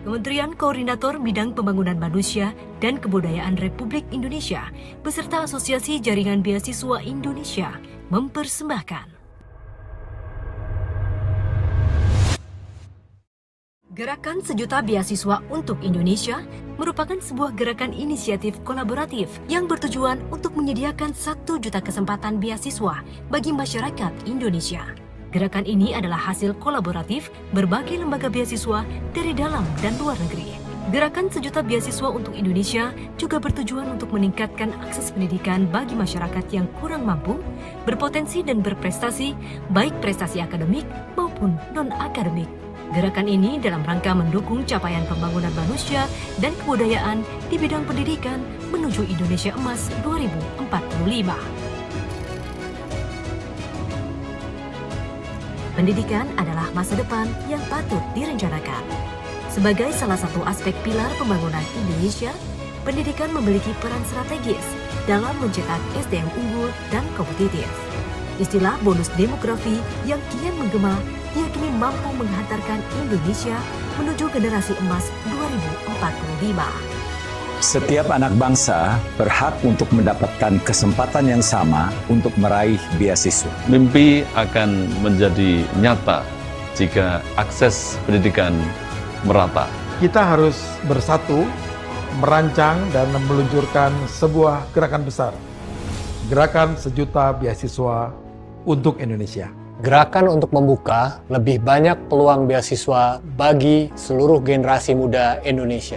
Kementerian Koordinator Bidang Pembangunan Manusia dan Kebudayaan Republik Indonesia beserta Asosiasi Jaringan Beasiswa Indonesia mempersembahkan Gerakan Sejuta Beasiswa untuk Indonesia merupakan sebuah gerakan inisiatif kolaboratif yang bertujuan untuk menyediakan 1 juta kesempatan beasiswa bagi masyarakat Indonesia. Gerakan ini adalah hasil kolaboratif berbagai lembaga beasiswa dari dalam dan luar negeri. Gerakan Sejuta Beasiswa untuk Indonesia juga bertujuan untuk meningkatkan akses pendidikan bagi masyarakat yang kurang mampu, berpotensi dan berprestasi, baik prestasi akademik maupun non-akademik. Gerakan ini dalam rangka mendukung capaian pembangunan manusia dan kebudayaan di bidang pendidikan menuju Indonesia Emas 2045. Pendidikan adalah masa depan yang patut direncanakan. Sebagai salah satu aspek pilar pembangunan Indonesia, pendidikan memiliki peran strategis dalam mencetak SDM unggul dan kompetitif. Istilah bonus demografi yang kian menggema diyakini mampu menghantarkan Indonesia menuju generasi emas 2045. Setiap anak bangsa berhak untuk mendapatkan kesempatan yang sama untuk meraih beasiswa. Mimpi akan menjadi nyata jika akses pendidikan merata. Kita harus bersatu, merancang dan meluncurkan sebuah gerakan besar. Gerakan Sejuta Beasiswa untuk Indonesia. Gerakan untuk membuka lebih banyak peluang beasiswa bagi seluruh generasi muda Indonesia.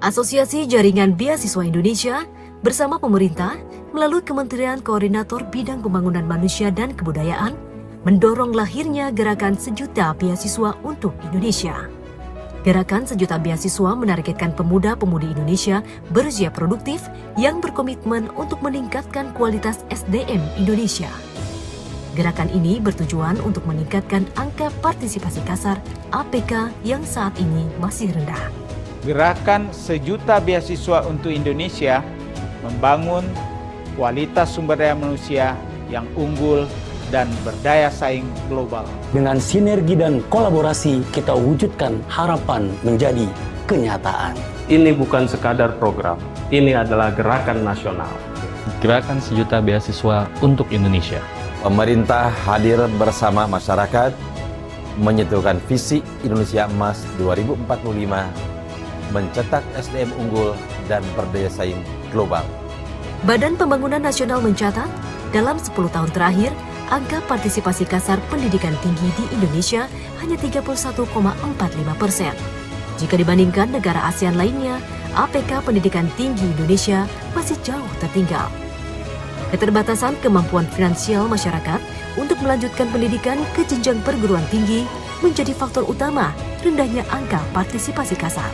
Asosiasi Jaringan Beasiswa Indonesia bersama pemerintah melalui Kementerian Koordinator Bidang Pembangunan Manusia dan Kebudayaan mendorong lahirnya Gerakan Sejuta Beasiswa untuk Indonesia. Gerakan Sejuta Beasiswa menargetkan pemuda-pemudi Indonesia berusia produktif yang berkomitmen untuk meningkatkan kualitas SDM Indonesia. Gerakan ini bertujuan untuk meningkatkan angka partisipasi kasar APK yang saat ini masih rendah. Gerakan Sejuta Beasiswa untuk Indonesia membangun kualitas sumber daya manusia yang unggul dan berdaya saing global. Dengan sinergi dan kolaborasi, kita wujudkan harapan menjadi kenyataan. Ini bukan sekadar program, ini adalah gerakan nasional. Gerakan Sejuta Beasiswa untuk Indonesia. Pemerintah hadir bersama masyarakat menyentuhkan visi Indonesia Emas 2045, mencetak SDM unggul dan berdaya saing global. Badan Pembangunan Nasional mencatat, dalam 10 tahun terakhir, angka partisipasi kasar pendidikan tinggi di Indonesia hanya 31,45%. Jika dibandingkan negara ASEAN lainnya, APK pendidikan tinggi Indonesia masih jauh tertinggal. Keterbatasan kemampuan finansial masyarakat untuk melanjutkan pendidikan ke jenjang perguruan tinggi menjadi faktor utama rendahnya angka partisipasi kasar.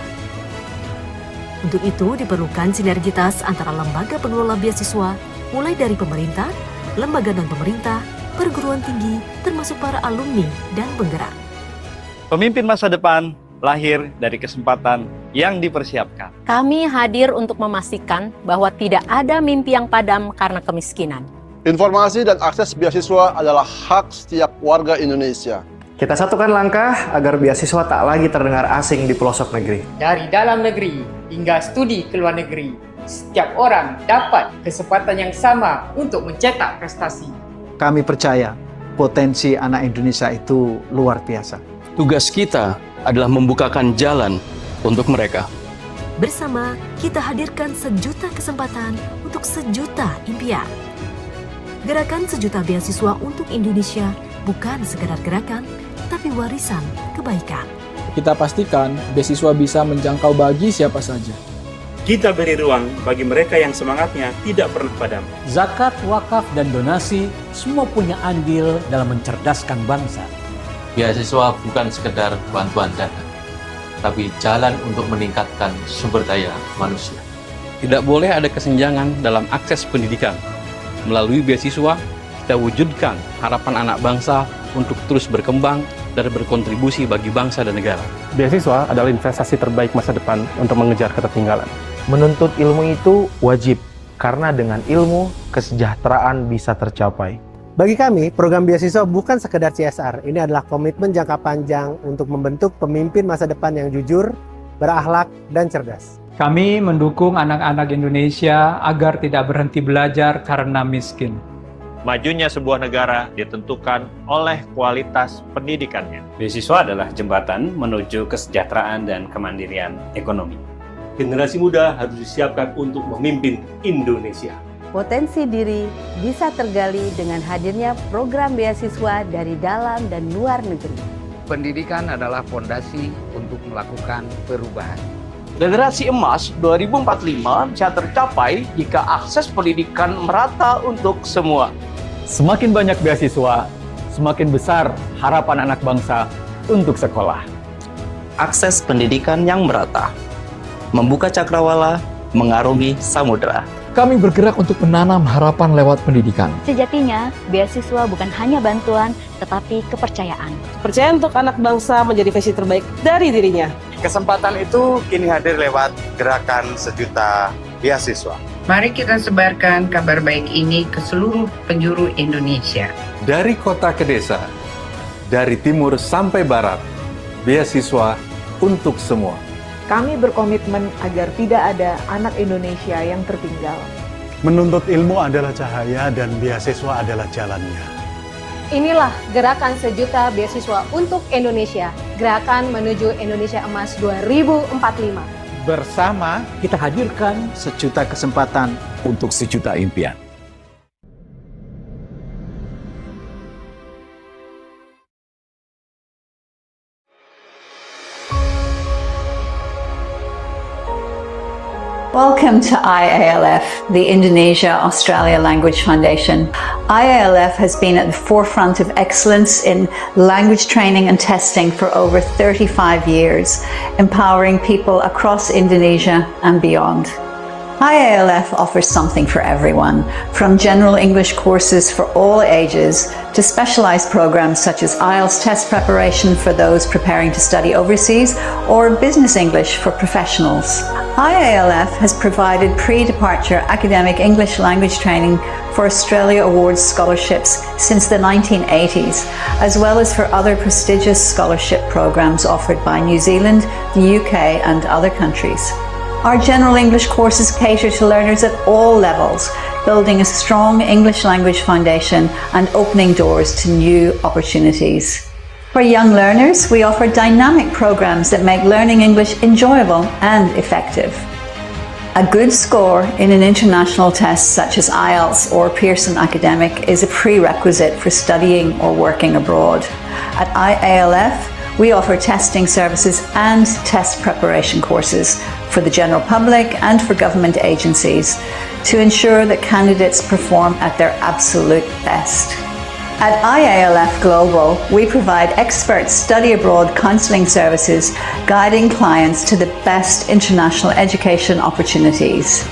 Untuk itu diperlukan sinergitas antara lembaga pengelola beasiswa, mulai dari pemerintah, lembaga non-pemerintah, perguruan tinggi, termasuk para alumni dan penggerak. Pemimpin masa depan lahir dari kesempatan yang dipersiapkan. Kami hadir untuk memastikan bahwa tidak ada mimpi yang padam karena kemiskinan. Informasi dan akses beasiswa adalah hak setiap warga Indonesia. Kita satukan langkah agar beasiswa tak lagi terdengar asing di pelosok negeri. Dari dalam negeri hingga studi ke luar negeri, setiap orang dapat kesempatan yang sama untuk mencetak prestasi. Kami percaya potensi anak Indonesia itu luar biasa. Tugas kita adalah membukakan jalan untuk mereka. Bersama, kita hadirkan 1 juta kesempatan untuk 1 juta impian. Gerakan Sejuta Beasiswa untuk Indonesia bukan sekadar gerakan, tapi warisan kebaikan. Kita pastikan beasiswa bisa menjangkau bagi siapa saja. Kita beri ruang bagi mereka yang semangatnya tidak pernah padam. Zakat, wakaf, dan donasi semua punya andil dalam mencerdaskan bangsa. Beasiswa bukan sekedar bantuan dana, tapi jalan untuk meningkatkan sumber daya manusia. Tidak boleh ada kesenjangan dalam akses pendidikan. Melalui beasiswa, kita wujudkan harapan anak bangsa untuk terus berkembang dan berkontribusi bagi bangsa dan negara. Beasiswa adalah investasi terbaik masa depan untuk mengejar ketertinggalan. Menuntut ilmu itu wajib, karena dengan ilmu, kesejahteraan bisa tercapai. Bagi kami, program beasiswa bukan sekedar CSR. Ini adalah komitmen jangka panjang untuk membentuk pemimpin masa depan yang jujur, berakhlak, dan cerdas. Kami mendukung anak-anak Indonesia agar tidak berhenti belajar karena miskin. Majunya sebuah negara ditentukan oleh kualitas pendidikannya. Beasiswa adalah jembatan menuju kesejahteraan dan kemandirian ekonomi. Generasi muda harus disiapkan untuk memimpin Indonesia. Potensi diri bisa tergali dengan hadirnya program beasiswa dari dalam dan luar negeri. Pendidikan adalah fondasi untuk melakukan perubahan. Generasi emas 2045 bisa tercapai jika akses pendidikan merata untuk semua. Semakin banyak beasiswa, semakin besar harapan anak bangsa untuk sekolah. Akses pendidikan yang merata, membuka cakrawala, mengarungi samudera. Kami bergerak untuk menanam harapan lewat pendidikan. Sejatinya, beasiswa bukan hanya bantuan, tetapi kepercayaan. Percaya untuk anak bangsa menjadi versi terbaik dari dirinya. Kesempatan itu kini hadir lewat gerakan sejuta beasiswa. Mari kita sebarkan kabar baik ini ke seluruh penjuru Indonesia. Dari kota ke desa, dari timur sampai barat, beasiswa untuk semua. Kami berkomitmen agar tidak ada anak Indonesia yang tertinggal. Menuntut ilmu adalah cahaya dan beasiswa adalah jalannya. Inilah gerakan sejuta beasiswa untuk Indonesia. Gerakan menuju Indonesia Emas 2045. Bersama kita hadirkan sejuta kesempatan untuk sejuta impian. Welcome to IALF, the Indonesia-Australia Language Foundation. IALF has been at the forefront of excellence in language training and testing for over 35 years, empowering people across Indonesia and beyond. IALF offers something for everyone, from general English courses for all ages to specialized programs such as IELTS test preparation for those preparing to study overseas or business English for professionals. IALF has provided pre-departure academic English language training for Australia Awards scholarships since the 1980s, as well as for other prestigious scholarship programs offered by New Zealand, the UK and other countries. Our general English courses cater to learners at all levels, building a strong English language foundation and opening doors to new opportunities. For young learners, we offer dynamic programs that make learning English enjoyable and effective. A good score in an international test such as IELTS or Pearson Academic is a prerequisite for studying or working abroad. At IALF, we offer testing services and test preparation courses for the general public and for government agencies to ensure that candidates perform at their absolute best. At IALF Global, we provide expert study abroad counselling services, guiding clients to the best international education opportunities.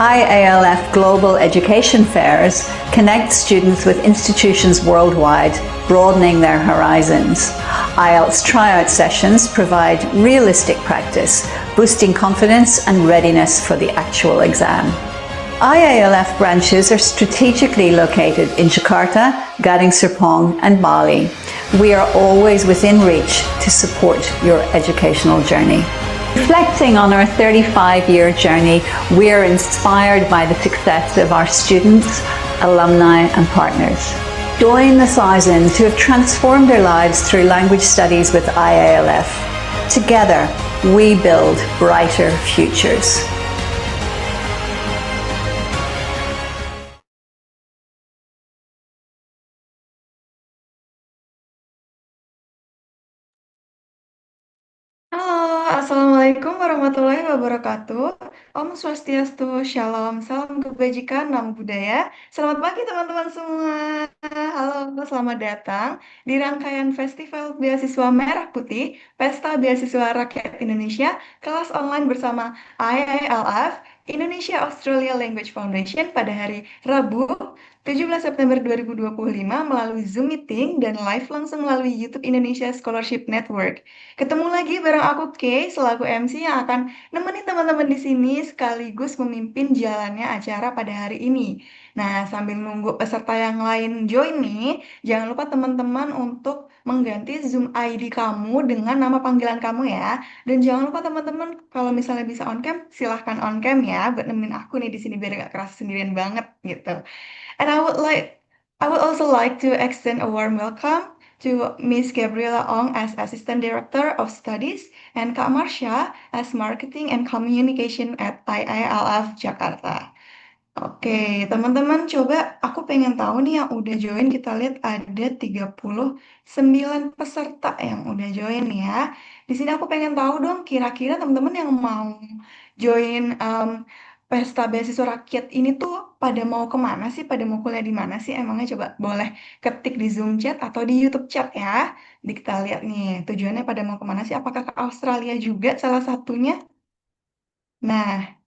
IALF Global Education Fairs connect students with institutions worldwide, broadening their horizons. IELTS tryout sessions provide realistic practice, boosting confidence and readiness for the actual exam. IALF branches are strategically located in Jakarta, Gading Serpong and Bali. We are always within reach to support your educational journey. Reflecting on our 35-year journey, we are inspired by the success of our students, alumni and partners. Join the thousands who have transformed their lives through language studies with IALF. Together, we build brighter futures. Assalamualaikum warahmatullahi wabarakatuh. Om Swastiastu, Shalom, salam kebajikan, namo buddhaya. Selamat pagi teman-teman semua. Halo, selamat datang di rangkaian Festival Beasiswa Merah Putih Pesta Beasiswa Rakyat Indonesia, kelas online bersama IALF, Indonesia Australia Language Foundation pada hari Rabu 17 September 2025 melalui Zoom Meeting dan live langsung melalui YouTube Indonesia Scholarship Network. Ketemu lagi bareng aku Kay selaku MC yang akan nemenin teman-teman di sini sekaligus memimpin jalannya acara pada hari ini. Nah, sambil nunggu peserta yang lain join nih, jangan lupa teman-teman untuk mengganti Zoom ID kamu dengan nama panggilan kamu ya. Dan jangan lupa teman-teman, kalau misalnya bisa on cam, silahkan on cam ya buat nemenin aku nih di sini biar gak kerasa sendirian banget gitu. And I would also like to extend a warm welcome to Miss Gabriela Ong as Assistant Director of Studies and Kak Marsha as Marketing and Communication at IALF Jakarta. Oke, teman-teman coba aku pengen tahu nih yang udah join, kita lihat ada 39 peserta yang udah join ya. Di sini aku pengen tahu dong kira-kira teman-teman yang mau join Pesta Beasiswa Rakyat ini tuh pada mau kemana sih? Pada mau kuliah di mana sih? Emangnya coba boleh ketik di Zoom chat atau di YouTube chat ya. Kita lihat nih tujuannya pada mau kemana sih? Apakah ke Australia juga salah satunya? Nah,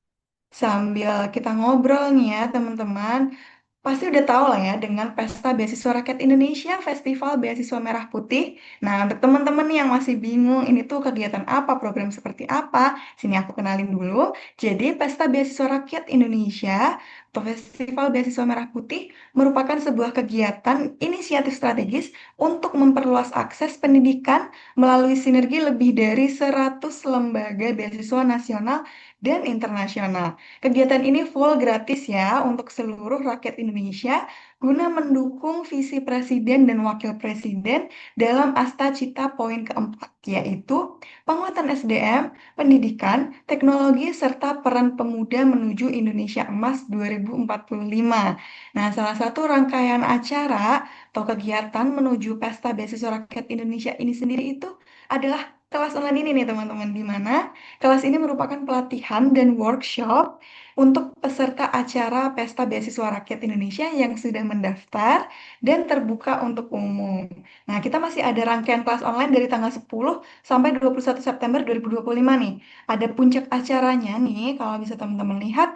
sambil kita ngobrol nih ya teman-teman, pasti udah tahu lah ya dengan Pesta Beasiswa Rakyat Indonesia, Festival Beasiswa Merah Putih. Nah, untuk teman-teman yang masih bingung ini tuh kegiatan apa, program seperti apa, sini aku kenalin dulu. Jadi, Pesta Beasiswa Rakyat Indonesia atau Festival Beasiswa Merah Putih merupakan sebuah kegiatan inisiatif strategis untuk memperluas akses pendidikan melalui sinergi lebih dari 100 lembaga beasiswa nasional dan internasional. Kegiatan ini full gratis ya untuk seluruh rakyat Indonesia guna mendukung visi Presiden dan Wakil Presiden dalam Asta Cita poin keempat, yaitu penguatan SDM, pendidikan, teknologi, serta peran pemuda menuju Indonesia Emas 2045. Nah, salah satu rangkaian acara atau kegiatan menuju Pesta Beasiswa Rakyat Indonesia ini sendiri itu adalah kelas online ini nih teman-teman, di mana kelas ini merupakan pelatihan dan workshop untuk peserta acara Pesta Beasiswa Rakyat Indonesia yang sudah mendaftar dan terbuka untuk umum. Nah, kita masih ada rangkaian kelas online dari tanggal 10 sampai 21 September 2025 nih. Ada puncak acaranya nih, kalau bisa teman-teman lihat,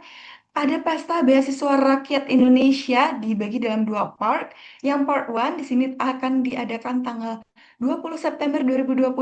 ada Pesta Beasiswa Rakyat Indonesia dibagi dalam dua part. Yang part 1 di sini akan diadakan tanggal 20 September 2025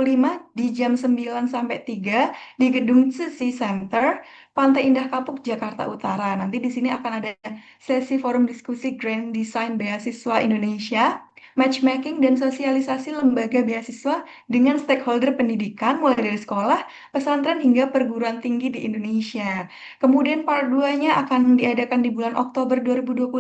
di jam 9 sampai 3 di Gedung Sesi Center, Pantai Indah Kapuk, Jakarta Utara. Nanti di sini akan ada sesi forum diskusi Grand Design Beasiswa Indonesia, matchmaking dan sosialisasi lembaga beasiswa dengan stakeholder pendidikan mulai dari sekolah, pesantren hingga perguruan tinggi di Indonesia. Kemudian part 2-nya akan diadakan di bulan Oktober 2025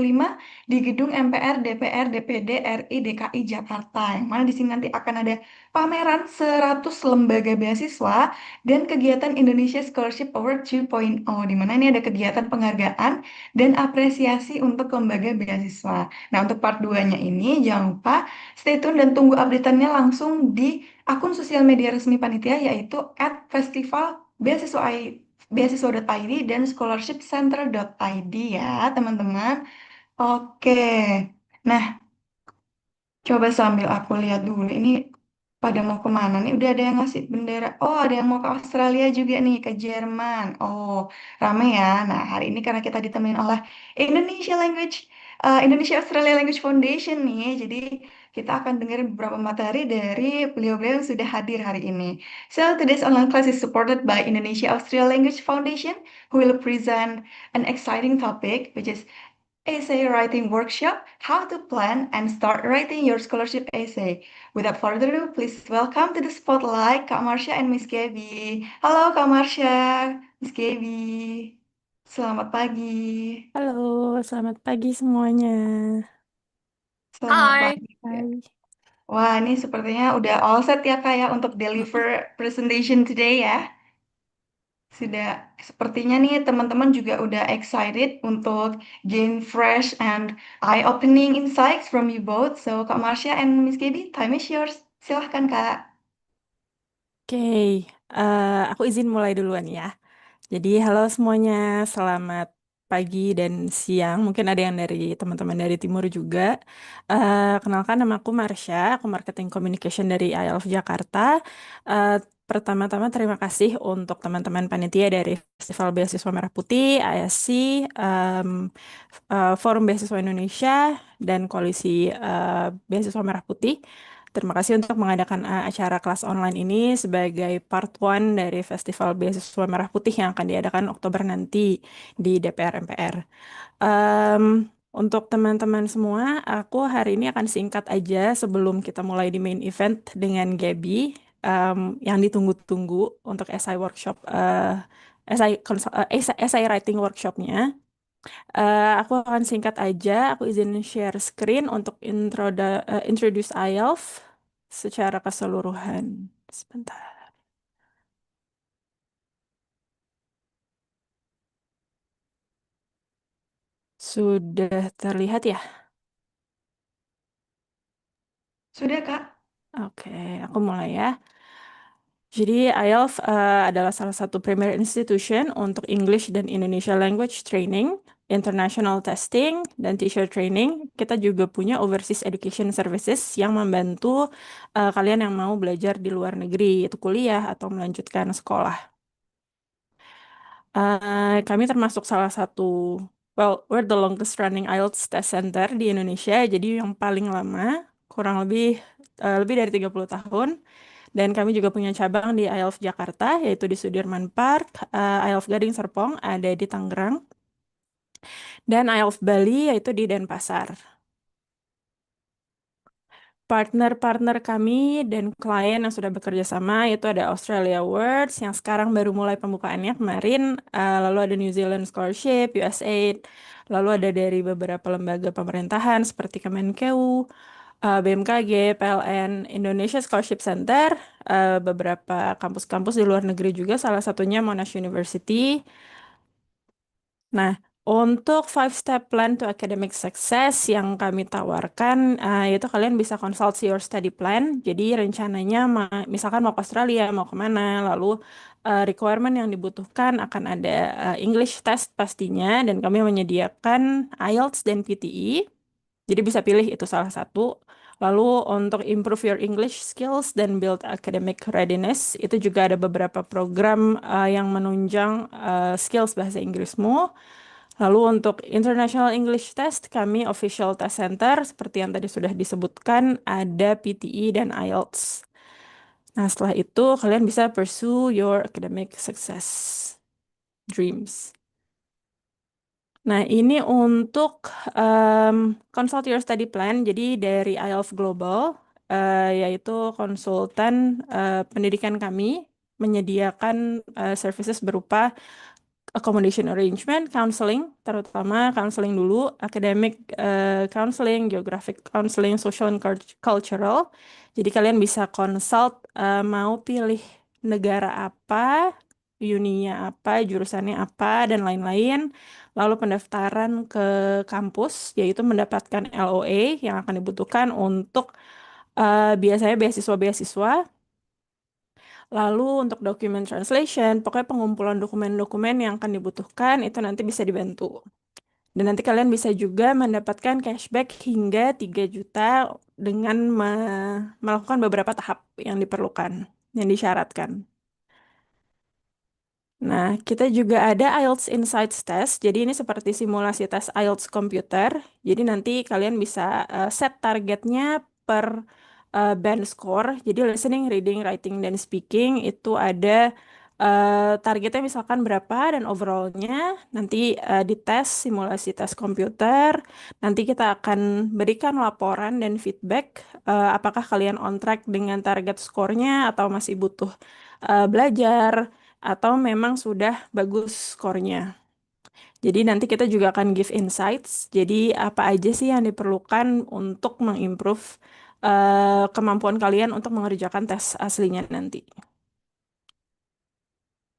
di Gedung MPR DPR DPD RI DKI Jakarta. Yang mana di sini nanti akan ada pameran 100 lembaga beasiswa dan kegiatan Indonesia Scholarship Award 2.0, di mana ini ada kegiatan penghargaan dan apresiasi untuk lembaga beasiswa. Nah, untuk part 2-nya ini jangan lupa stay tune dan tunggu update-annya langsung di akun sosial media resmi panitia, yaitu @festivalbeasiswa.id dan scholarshipcenter.id ya teman-teman. Oke, nah coba sambil aku lihat dulu ini pada mau kemana nih? Udah ada yang ngasih bendera. Oh, ada yang mau ke Australia juga nih, ke Jerman. Oh, rame ya. Nah, hari ini karena kita ditemenin oleh Indonesia Australia Language Foundation nih. Jadi kita akan dengerin beberapa materi dari beliau-beliau yang sudah hadir hari ini. So, today's online class is supported by Indonesia Australia Language Foundation, who will present an exciting topic, which is essay writing workshop, how to plan and start writing your scholarship essay. Without further ado, please welcome to the spotlight Kak Marsha and Miss Gaby. Halo Kak Marsha, Miss Gaby. Selamat pagi. Halo, selamat pagi semuanya. Selamat Hai. pagi. Wah, ini sepertinya udah all set ya Kak ya untuk deliver presentation today ya. Sudah sepertinya nih teman-teman juga udah excited untuk gain fresh and eye-opening insights from you both. So Kak Marsha and Miss Gaby, time is yours. Silahkan Kak. Oke, aku izin mulai duluan ya. Jadi halo semuanya, selamat pagi dan siang. Mungkin ada yang dari teman-teman dari timur juga. Kenalkan nama aku Marsha, aku Marketing Communication dari IALF Jakarta. Pertama-tama terima kasih untuk teman-teman panitia dari Festival Beasiswa Merah Putih, ISC, Forum Beasiswa Indonesia, dan Koalisi Beasiswa Merah Putih. Terima kasih untuk mengadakan acara kelas online ini sebagai part 1 dari Festival Beasiswa Merah Putih yang akan diadakan Oktober nanti di DPR MPR. Untuk teman-teman semua, aku hari ini akan singkat aja sebelum kita mulai di main event dengan Gaby yang ditunggu-tunggu untuk SI workshop, SI writing workshopnya. Aku akan singkat aja, aku izin share screen untuk introduce IELTS secara keseluruhan. Sebentar. Sudah terlihat ya? Sudah, Kak. Oke, aku mulai ya. Jadi IELTS adalah salah satu premier institution untuk English dan Indonesia language training, international testing, dan teacher training. Kita juga punya overseas education services yang membantu kalian yang mau belajar di luar negeri, itu kuliah atau melanjutkan sekolah. Kami termasuk salah satu, we're the longest running IELTS test center di Indonesia, jadi yang paling lama, kurang lebih dari 30 tahun. Dan kami juga punya cabang di IALF Jakarta, yaitu di Sudirman Park, IALF Gading Serpong ada di Tangerang, dan IALF Bali yaitu di Denpasar. Partner-partner kami dan klien yang sudah bekerja sama itu ada Australia Awards yang sekarang baru mulai pembukaannya kemarin, lalu ada New Zealand Scholarship, USAID, lalu ada dari beberapa lembaga pemerintahan seperti Kemenkeu, BMKG, PLN, Indonesia Scholarship Center, beberapa kampus-kampus di luar negeri juga, salah satunya Monash University. Nah, untuk 5-step plan to academic success yang kami tawarkan, yaitu kalian bisa consult your study plan. Jadi rencananya misalkan mau ke Australia, mau kemana, lalu requirement yang dibutuhkan akan ada English test pastinya, dan kami menyediakan IELTS dan PTE. Jadi bisa pilih itu salah satu. Lalu untuk improve your English skills dan build academic readiness, itu juga ada beberapa program yang menunjang skills bahasa Inggrismu. Lalu untuk International English Test, kami official test center, seperti yang tadi sudah disebutkan, ada PTE dan IELTS. Nah, setelah itu kalian bisa pursue your academic success dreams. Nah, ini untuk consult your study plan. Jadi dari IELF Global, yaitu konsultan pendidikan kami, menyediakan services berupa accommodation arrangement, counseling, terutama counseling dulu, academic counseling, geographic counseling, social and cultural. Jadi kalian bisa consult mau pilih negara apa, uninya apa, jurusannya apa, dan lain-lain. Lalu pendaftaran ke kampus, yaitu mendapatkan LOA yang akan dibutuhkan untuk biasanya beasiswa-beasiswa. Lalu untuk document translation, pokoknya pengumpulan dokumen-dokumen yang akan dibutuhkan itu nanti bisa dibantu. Dan nanti kalian bisa juga mendapatkan cashback hingga 3 juta dengan melakukan beberapa tahap yang diperlukan, yang disyaratkan. Nah, kita juga ada IELTS Insights Test. Jadi ini seperti simulasi tes IELTS komputer. Jadi nanti kalian bisa set targetnya per band score. Jadi listening, reading, writing, dan speaking itu ada targetnya misalkan berapa dan overallnya. Nanti dites simulasi tes komputer. Nanti kita akan berikan laporan dan feedback apakah kalian on track dengan target skornya atau masih butuh belajar, atau memang sudah bagus skornya. Jadi nanti kita juga akan give insights. Jadi apa aja sih yang diperlukan untuk mengimprove kemampuan kalian untuk mengerjakan tes aslinya nanti.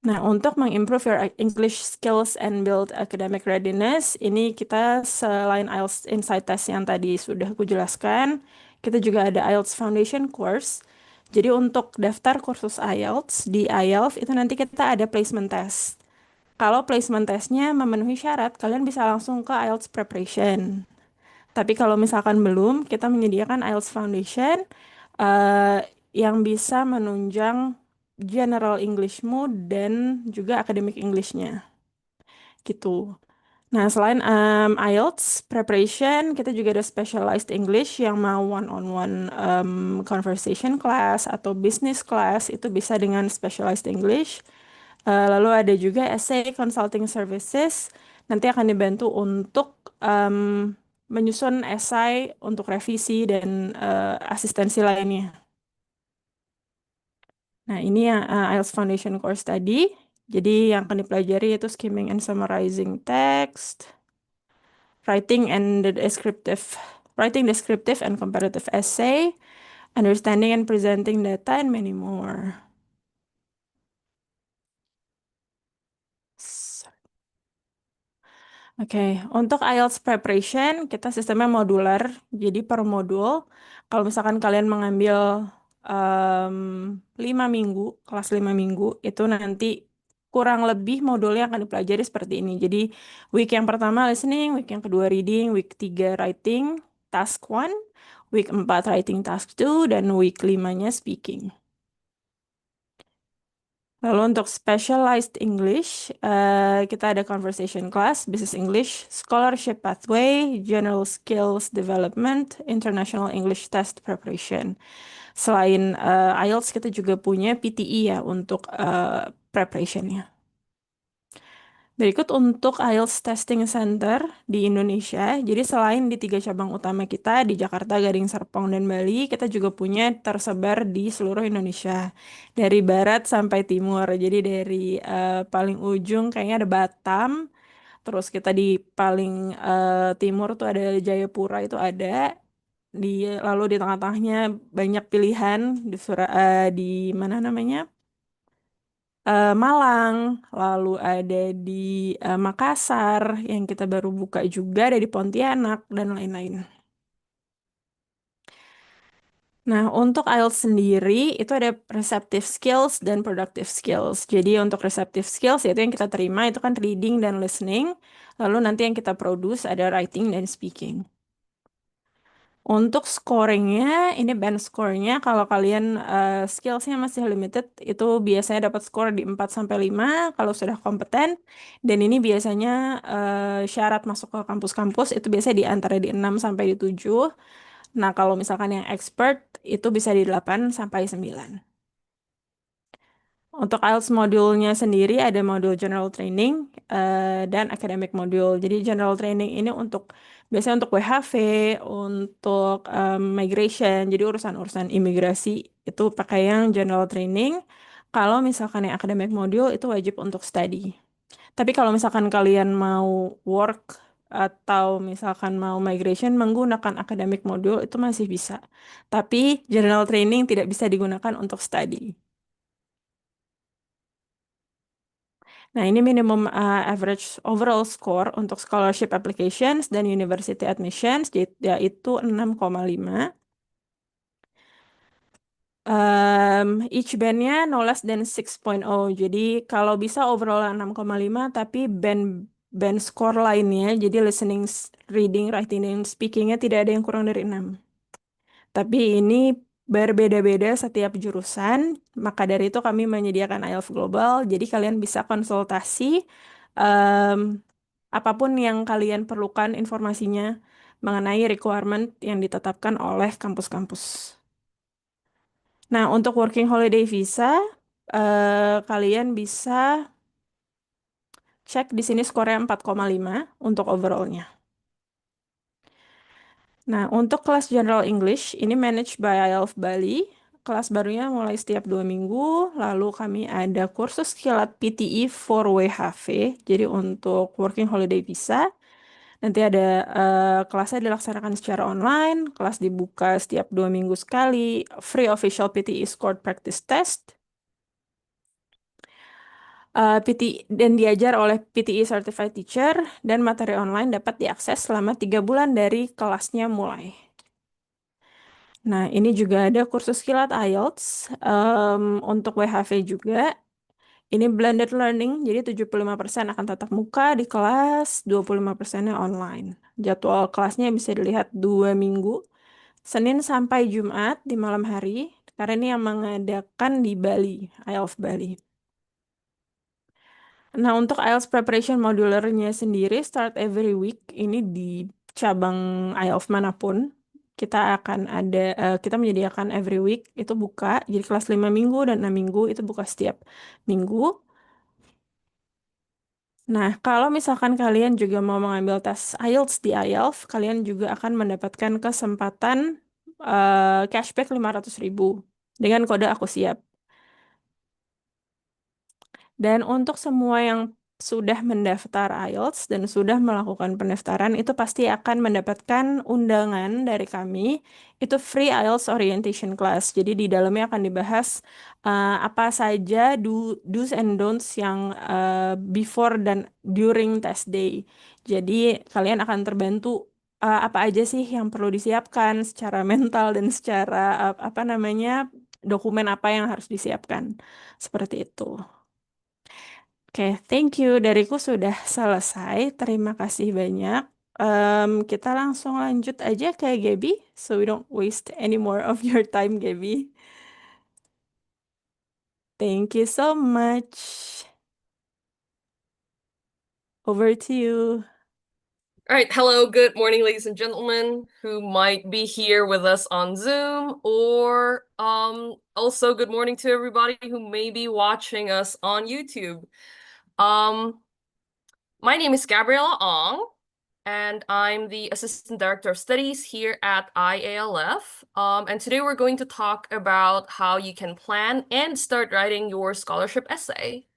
Nah, untuk mengimprove your English skills and build academic readiness, ini kita selain IELTS Insight Test yang tadi sudah aku jelaskan, kita juga ada IELTS Foundation Course. Jadi untuk daftar kursus IELTS di IELF itu nanti kita ada placement test. Kalau placement testnya memenuhi syarat, kalian bisa langsung ke IELTS Preparation. Tapi kalau misalkan belum, kita menyediakan IELTS Foundation yang bisa menunjang general Englishmu dan juga academic Englishnya. Gitu. Nah, selain IELTS Preparation, kita juga ada Specialized English yang mau one-on-one conversation class atau business class, itu bisa dengan Specialized English. Lalu ada juga Essay Consulting Services, nanti akan dibantu untuk menyusun esai untuk revisi dan asistensi lainnya. Nah, ini yang IELTS Foundation Course tadi. Jadi yang akan dipelajari yaitu skimming and summarizing text, writing descriptive and comparative essay, understanding and presenting data, and many more. Oke, untuk IELTS preparation kita sistemnya modular, jadi per modul. Kalau misalkan kalian mengambil 5 minggu, kelas 5 minggu, itu nanti kurang lebih modulnya akan dipelajari seperti ini. Jadi week yang pertama listening, week yang kedua reading, week 3 writing, task 1, week 4 writing task 2, dan week 5-nya speaking. Lalu untuk specialized English, kita ada conversation class, business English, scholarship pathway, general skills development, international English test preparation. Selain IELTS, kita juga punya PTE ya untuk preparationnya. Berikut untuk IELTS Testing Center di Indonesia. Jadi selain di 3 cabang utama kita di Jakarta, Gading, Serpong, dan Bali, kita juga punya tersebar di seluruh Indonesia. Dari barat sampai timur. Jadi dari paling ujung kayaknya ada Batam. Terus kita di paling timur tuh ada Jayapura, itu ada. Lalu di tengah-tengahnya banyak pilihan di mana namanya? Malang, lalu ada di Makassar, yang kita baru buka juga, ada di Pontianak, dan lain-lain. Nah, untuk IELTS sendiri, itu ada receptive skills dan productive skills. Jadi untuk receptive skills, yaitu yang kita terima, itu kan reading dan listening. Lalu nanti yang kita produce ada writing dan speaking. Untuk scoringnya, ini band score-nya, kalau kalian skillsnya masih limited, itu biasanya dapat skor di 4-5 kalau sudah kompeten. Dan ini biasanya syarat masuk ke kampus-kampus itu biasanya di 6-7. Nah, kalau misalkan yang expert, itu bisa di 8-9. Untuk IELTS modulnya sendiri ada modul general training dan academic module. Jadi general training ini biasanya untuk WHV, untuk migration, jadi urusan-urusan imigrasi itu pakai yang general training. Kalau misalkan yang academic module itu wajib untuk study. Tapi kalau misalkan kalian mau work atau misalkan mau migration menggunakan academic module itu masih bisa. Tapi general training tidak bisa digunakan untuk study. Nah, ini minimum average overall score untuk scholarship applications dan university admissions, yaitu 6,5. Each bandnya no less than 6.0. Jadi kalau bisa overall 6,5, tapi band score lainnya, jadi listening, reading, writing, dan speakingnya tidak ada yang kurang dari 6. Tapi ini berbeda-beda setiap jurusan, maka dari itu kami menyediakan IELTS Global, jadi kalian bisa konsultasi apapun yang kalian perlukan informasinya mengenai requirement yang ditetapkan oleh kampus-kampus. Nah, untuk working holiday visa, kalian bisa cek di sini skornya 4,5 untuk overallnya. Nah, untuk kelas General English, ini managed by IALF Bali. Kelas barunya mulai setiap 2 minggu. Lalu kami ada kursus kilat PTE for WHV, jadi untuk Working Holiday Visa. Nanti ada kelasnya dilaksanakan secara online, kelas dibuka setiap 2 minggu sekali, free official PTE scored practice test, dan diajar oleh PTE Certified Teacher, dan materi online dapat diakses selama 3 bulan dari kelasnya mulai. Nah, ini juga ada kursus kilat IELTS untuk WHV juga. Ini blended learning, jadi 75% akan tatap muka di kelas, 25%-nya online. Jadwal kelasnya bisa dilihat 2 minggu, Senin sampai Jumat di malam hari, karena ini yang mengadakan di Bali, IALF Bali. Nah, untuk IELTS preparation modularnya sendiri start every week, ini di cabang IELTS manapun. Kita menyediakan every week, itu buka, jadi kelas 5 minggu dan 6 minggu, itu buka setiap minggu. Nah, kalau misalkan kalian juga mau mengambil tes IELTS di IALF, kalian juga akan mendapatkan kesempatan cashback 500.000 dengan kode aku siap. Dan untuk semua yang sudah mendaftar IELTS dan sudah melakukan pendaftaran, itu pasti akan mendapatkan undangan dari kami. Itu free IELTS orientation class. Jadi di dalamnya akan dibahas apa saja do's and don'ts yang before dan during test day. Jadi kalian akan terbantu apa aja sih yang perlu disiapkan secara mental dan secara apa namanya dokumen apa yang harus disiapkan. Seperti itu. Oke, thank you. Dariku sudah selesai. Terima kasih banyak. Kita langsung lanjut aja ke Gaby, so we don't waste any more of your time, Gaby. Thank you so much. Over to you. All right, hello, good morning, ladies and gentlemen who might be here with us on Zoom, or also good morning to everybody who may be watching us on YouTube. My name is Gabriella Ong, and I'm the Assistant Director of Studies here at IALF. And today we're going to talk about how you can plan and start writing your scholarship essay.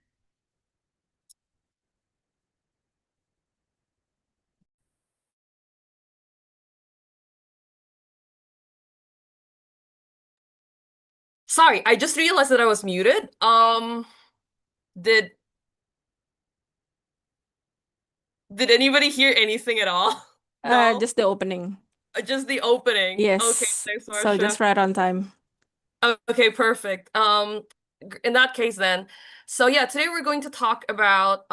Sorry, I just realized that I was muted. Did anybody hear anything at all? No? Just the opening. Just the opening. Yes. Okay, thanks, Marsha. So just right on time. Okay, perfect. In that case then, so yeah, today we're going to talk about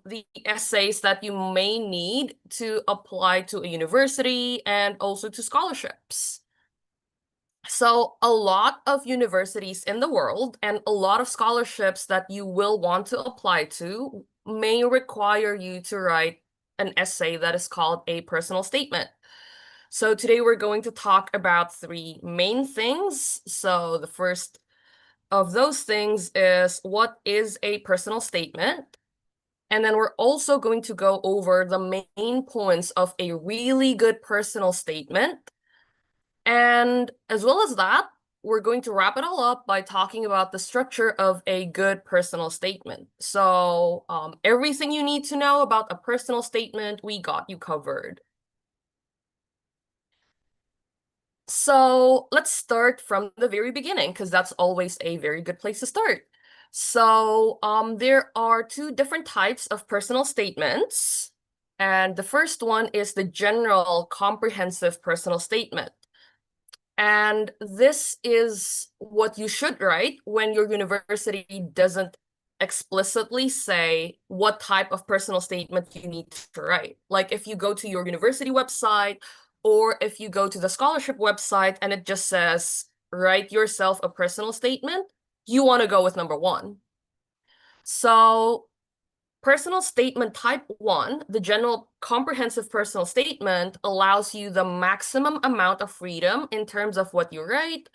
the essays that you may need to apply to a university and also to scholarships. So a lot of universities in the world and a lot of scholarships that you will want to apply to may require you to write an essay that is called a personal statement. So today we're going to talk about three main things. So the first of those things is, what is a personal statement? And then we're also going to go over the main points of a really good personal statement. And as well as that, we're going to wrap it all up by talking about the structure of a good personal statement. So everything you need to know about a personal statement, we got you covered. So let's start from the very beginning, because that's always a very good place to start. So there are two different types of personal statements. And the first one is the general comprehensive personal statement. And this is what you should write when your university doesn't explicitly say what type of personal statement you need to write. Like if you go to your university website, or if you go to the scholarship website and it just says, write yourself a personal statement, you want to go with number one. So personal statement type 1, the general comprehensive personal statement, allows you the maximum amount of freedom in terms of what you write.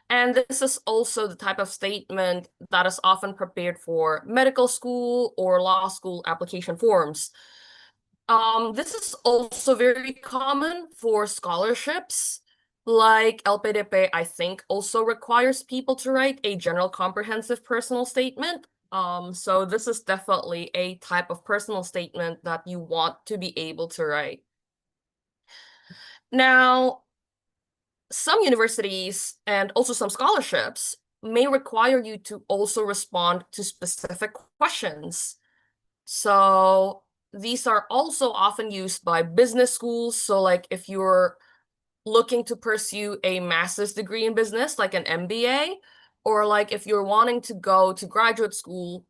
And this is also the type of statement that is often prepared for medical school or law school application forms. This is also very common for scholarships. Like LPDP, I think, also requires people to write a general comprehensive personal statement. So this is definitely a type of personal statement that you want to be able to write. Now, some universities and also some scholarships may require you to also respond to specific questions. So these are also often used by business schools. So like if you're looking to pursue a master's degree in business, like an MBA, or like if you're wanting to go to graduate school,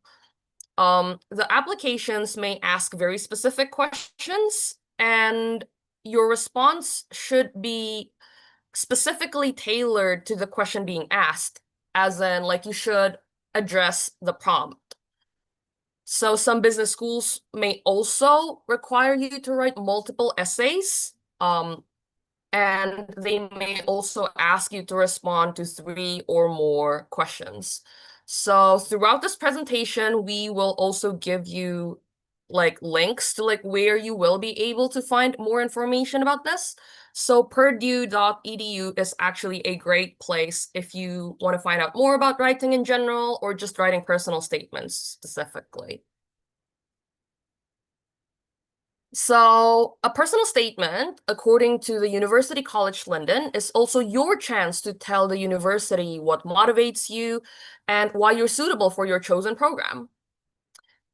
the applications may ask very specific questions, and your response should be specifically tailored to the question being asked, as in like you should address the prompt. So some business schools may also require you to write multiple essays, and they may also ask you to respond to 3 or more questions. So throughout this presentation, we will also give you like links to like where you will be able to find more information about this. So purdue.edu is actually a great place if you want to find out more about writing in general or just writing personal statements specifically. So a personal statement, according to the University College London, is also your chance to tell the university what motivates you and why you're suitable for your chosen program.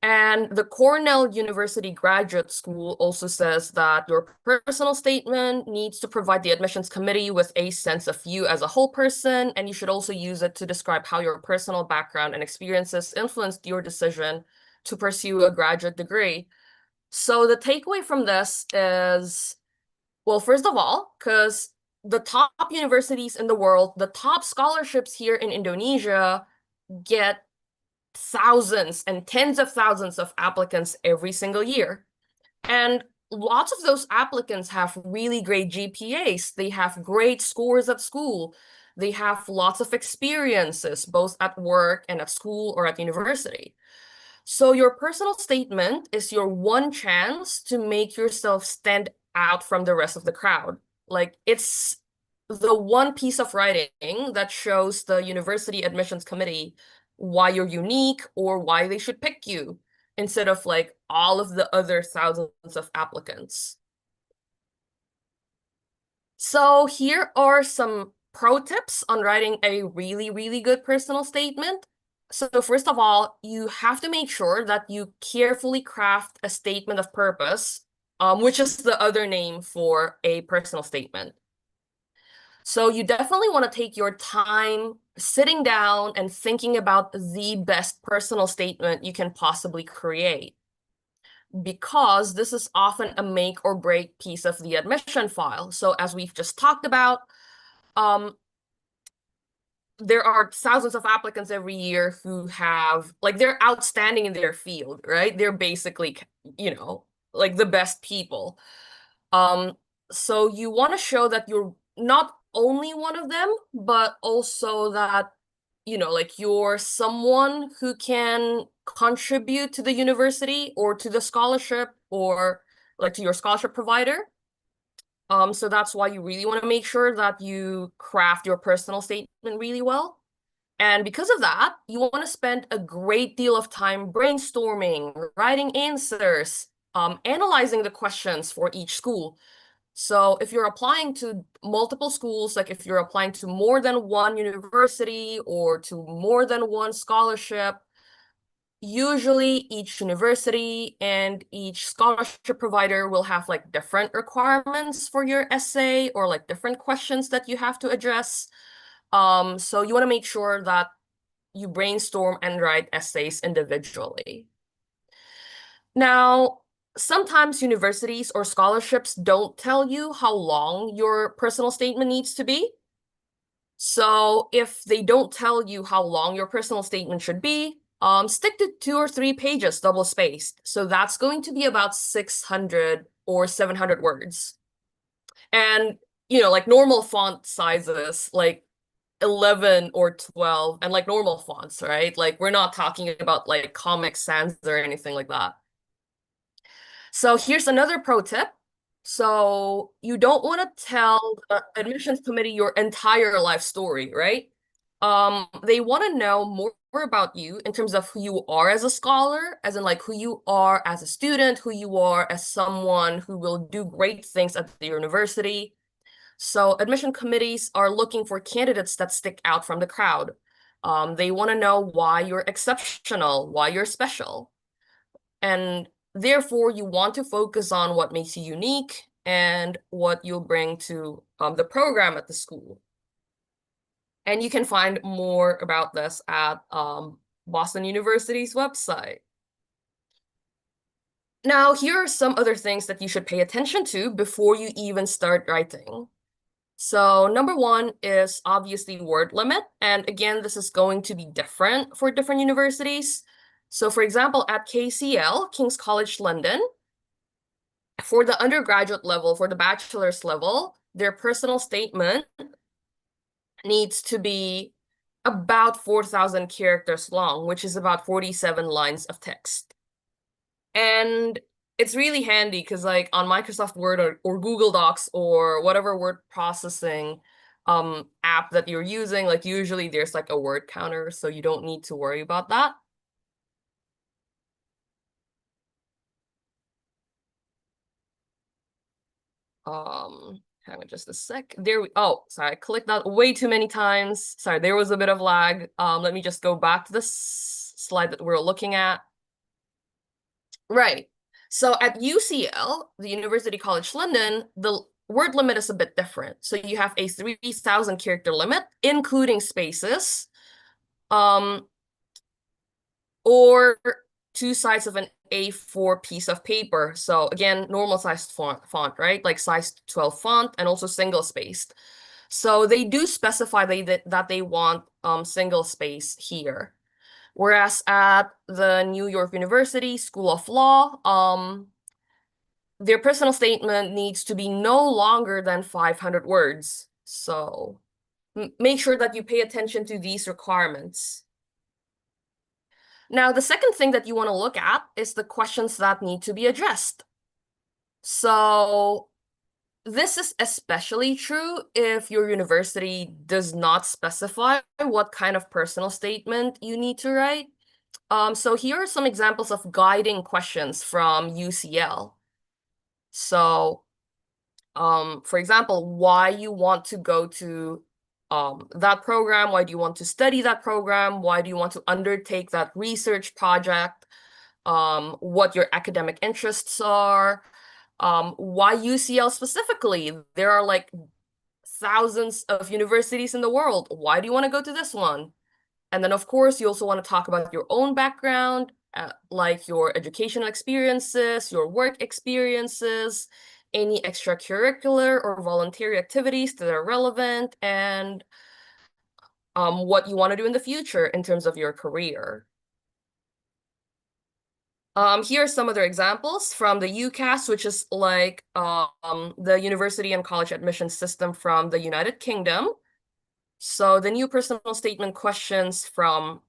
And the Cornell University Graduate School also says that your personal statement needs to provide the admissions committee with a sense of you as a whole person, and you should also use it to describe how your personal background and experiences influenced your decision to pursue a graduate degree. So the takeaway from this is, well, first of all, because the top universities in the world, the top scholarships here in Indonesia get thousands and tens of thousands of applicants every single year. And lots of those applicants have really great GPAs. They have great scores at school. They have lots of experiences, both at work and at school or at university. So your personal statement is your one chance to make yourself stand out from the rest of the crowd. Like, it's the one piece of writing that shows the university admissions committee why you're unique or why they should pick you instead of like all of the other thousands of applicants. So here are some pro tips on writing a really, really good personal statement. So first of all, you have to make sure that you carefully craft a statement of purpose, which is the other name for a personal statement. So you definitely want to take your time sitting down and thinking about the best personal statement you can possibly create, because this is often a make or break piece of the admission file. So as we've just talked about, there are thousands of applicants every year who have, like, they're outstanding in their field, right? They're basically, you know, like the best people. So you want to show that you're not only one of them, but also that, you know, like you're someone who can contribute to the university or to the scholarship or like to your scholarship provider. So that's why you really want to make sure that you craft your personal statement really well. And because of that, you want to spend a great deal of time brainstorming, writing answers, analyzing the questions for each school. So if you're applying to multiple schools, like if you're applying to more than one university or to more than one scholarship, usually each university and each scholarship provider will have like different requirements for your essay or like different questions that you have to address. So you want to make sure that you brainstorm and write essays individually. Now, sometimes universities or scholarships don't tell you how long your personal statement needs to be. So if they don't tell you how long your personal statement should be, stick to 2 or 3 pages double spaced. So that's going to be about 600 or 700 words. And, you know, like normal font sizes, like 11 or 12, and like normal fonts, right? Like we're not talking about like Comic Sans or anything like that. So here's another pro tip. So you don't want to tell the admissions committee your entire life story, right? They want to know more about you in terms of who you are as a scholar, as in like who you are as a student, who you are as someone who will do great things at the university. So admission committees are looking for candidates that stick out from the crowd. They want to know why you're exceptional, why you're special. And therefore, you want to focus on what makes you unique and what you'll bring to the program at the school. And you can find more about this at Boston University's website. Now, here are some other things that you should pay attention to before you even start writing. So number 1 is obviously word limit. And again, this is going to be different for different universities. So for example, at KCL, King's College London, for the undergraduate level, for the bachelor's level, their personal statement needs to be about 4,000 characters long, which is about 47 lines of text. And it's really handy because like on Microsoft Word or Google Docs or whatever word processing app that you're using, like usually there's like a word counter, so you don't need to worry about that. Hang on just a sec. Oh, sorry, I clicked that way too many times. Sorry, there was a bit of lag. Let me just go back to this slide that we're looking at. Right. So at UCL, the University College London, the word limit is a bit different. So you have a 3,000 character limit, including spaces, or 2 sides of an A4 piece of paper. So again, normal sized font, right? Like size 12 font and also single spaced. So they do specify that they want single space here. Whereas at the New York University School of Law, their personal statement needs to be no longer than 500 words. So make sure that you pay attention to these requirements. Now, the second thing that you want to look at is the questions that need to be addressed. So this is especially true if your university does not specify what kind of personal statement you need to write. So here are some examples of guiding questions from UCL. So, for example, why you want to go to that program, why do you want to study that program, why do you want to undertake that research project, what your academic interests are, why UCL specifically? There are like thousands of universities in the world. Why do you want to go to this one? And then, of course, you also want to talk about your own background, like your educational experiences, your work experiences, any extracurricular or voluntary activities that are relevant, and what you want to do in the future in terms of your career. Here are some other examples from the UCAS, which is like the university and college admission system from the United Kingdom. So the new personal statement questions from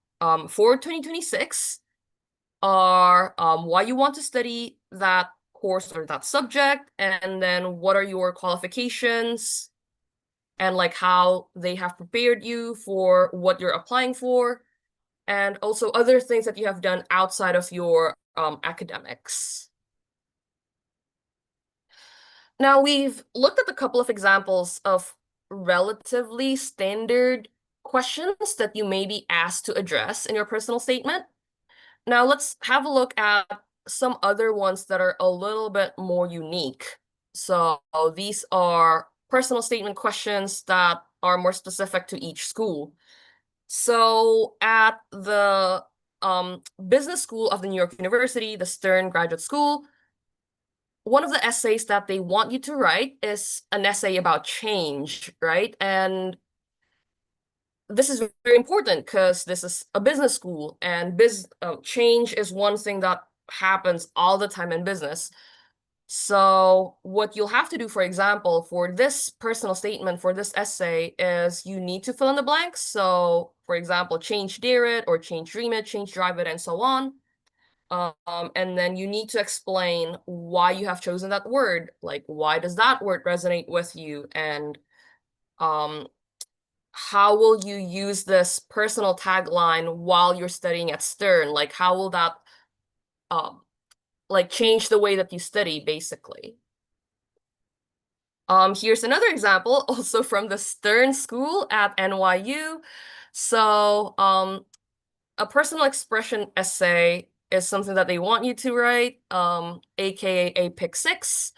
for 2026 are why you want to study that course or that subject, and then what are your qualifications, and like how they have prepared you for what you're applying for, and also other things that you have done outside of your academics. Now, we've looked at a couple of examples of relatively standard questions that you may be asked to address in your personal statement. Now, let's have a look at some other ones that are a little bit more unique. So these are personal statement questions that are more specific to each school. So at the business school of the New York University, the Stern Graduate School, one of the essays that they want you to write is an essay about change, right? And this is very important because this is a business school, and change is one thing that happens all the time in business. So what you'll have to do, for example, for this personal statement, for this essay, is you need to fill in the blanks. So, for example, change dare it, or change dream it, change drive it, and so on. And then you need to explain why you have chosen that word. Like, why does that word resonate with you? And how will you use this personal tagline while you're studying at Stern? Like, how will that like change the way that you study, basically? Here's another example, also from the Stern School at NYU. So, a personal expression essay is something that they want you to write, aka a pick 6.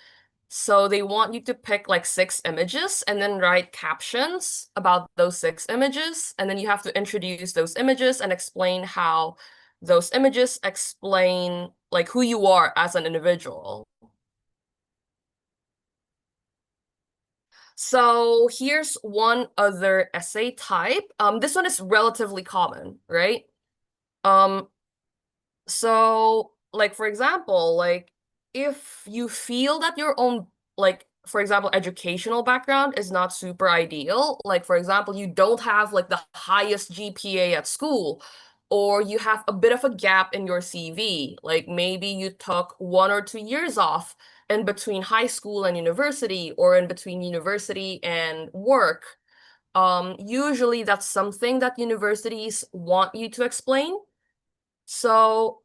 So they want you to pick like 6 images and then write captions about those 6 images. And then you have to introduce those images and explain how those images explain like who you are as an individual. So here's one other essay type. This one is relatively common, right? So like, for example, like if you feel that your own, like, for example, educational background is not super ideal, like, for example, you don't have like the highest GPA at school, or you have a bit of a gap in your CV, like maybe you took 1 or 2 years off in between high school and university, or in between university and work. Usually that's something that universities want you to explain. So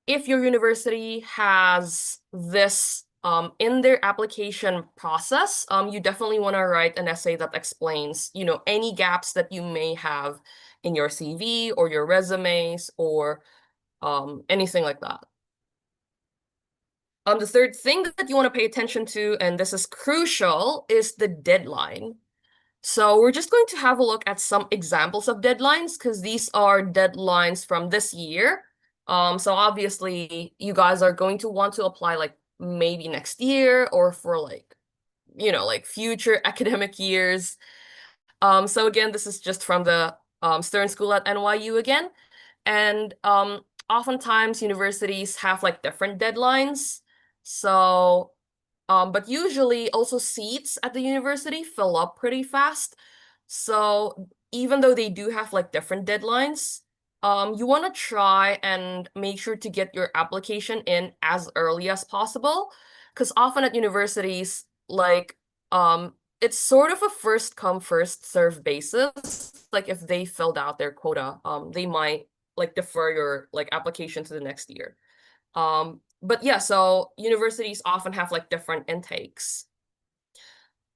if your university has this in their application process, you definitely want to write an essay that explains, any gaps that you may have in your CV or your resumes or anything like that. The third thing that you want to pay attention to, and this is crucial, is the deadline. So we're just going to have a look at some examples of deadlines because these are deadlines from this year. So obviously you guys are going to want to apply like maybe next year or for like future academic years. So again, this is just from the Stern School at NYU again. And oftentimes universities have like different deadlines. So but usually also seats at the university fill up pretty fast. So even though they do have like different deadlines, you want to try and make sure to get your application in as early as possible. Because often at universities, like it's sort of a first come, first serve basis. Like if they filled out their quota, they might like defer your like application to the next year. But yeah, so universities often have like different intakes.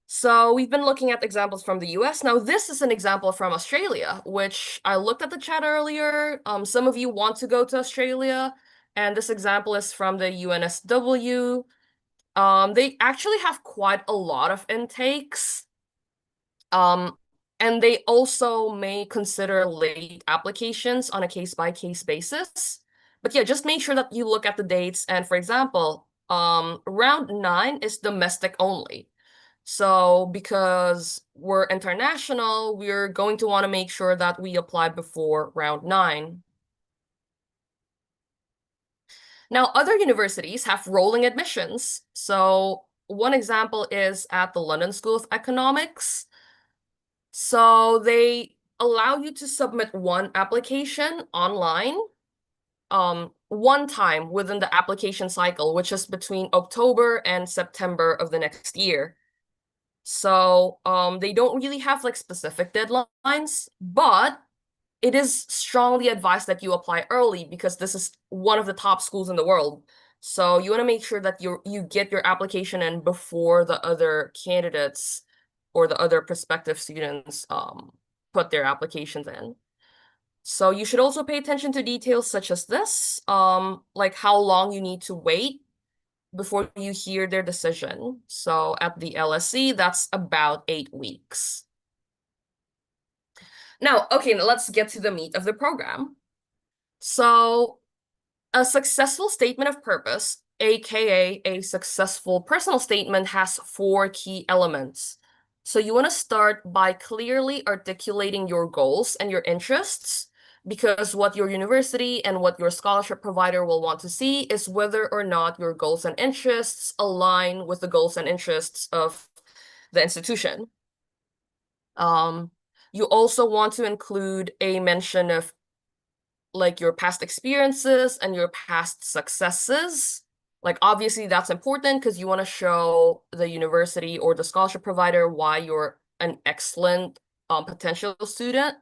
So we've been looking at examples from the US. Now this is an example from Australia, which I looked at the chat earlier. Some of you want to go to Australia, and this example is from the UNSW. They actually have quite a lot of intakes. And they also may consider late applications on a case-by-case basis. But yeah, just make sure that you look at the dates. And for example, round 9 is domestic only. So because we're international, we're going to want to make sure that we apply before round 9. Now, other universities have rolling admissions. So one example is at the London School of Economics. So they allow you to submit one application online one time within the application cycle, which is between October and September of the next year. So they don't really have like specific deadlines, but it is strongly advised that you apply early because this is one of the top schools in the world. So you want to make sure that you get your application in before the other candidates or the other prospective students put their applications in. So you should also pay attention to details such as this, like how long you need to wait before you hear their decision. So at the LSE, that's about 8 weeks. Now, okay, let's get to the meat of the program. So a successful statement of purpose, aka a successful personal statement, has 4 key elements. So you want to start by clearly articulating your goals and your interests, because what your university and what your scholarship provider will want to see is whether or not your goals and interests align with the goals and interests of the institution. You also want to include a mention of like your past experiences and your past successes. Like obviously that's important because you want to show the university or the scholarship provider why you're an excellent potential student.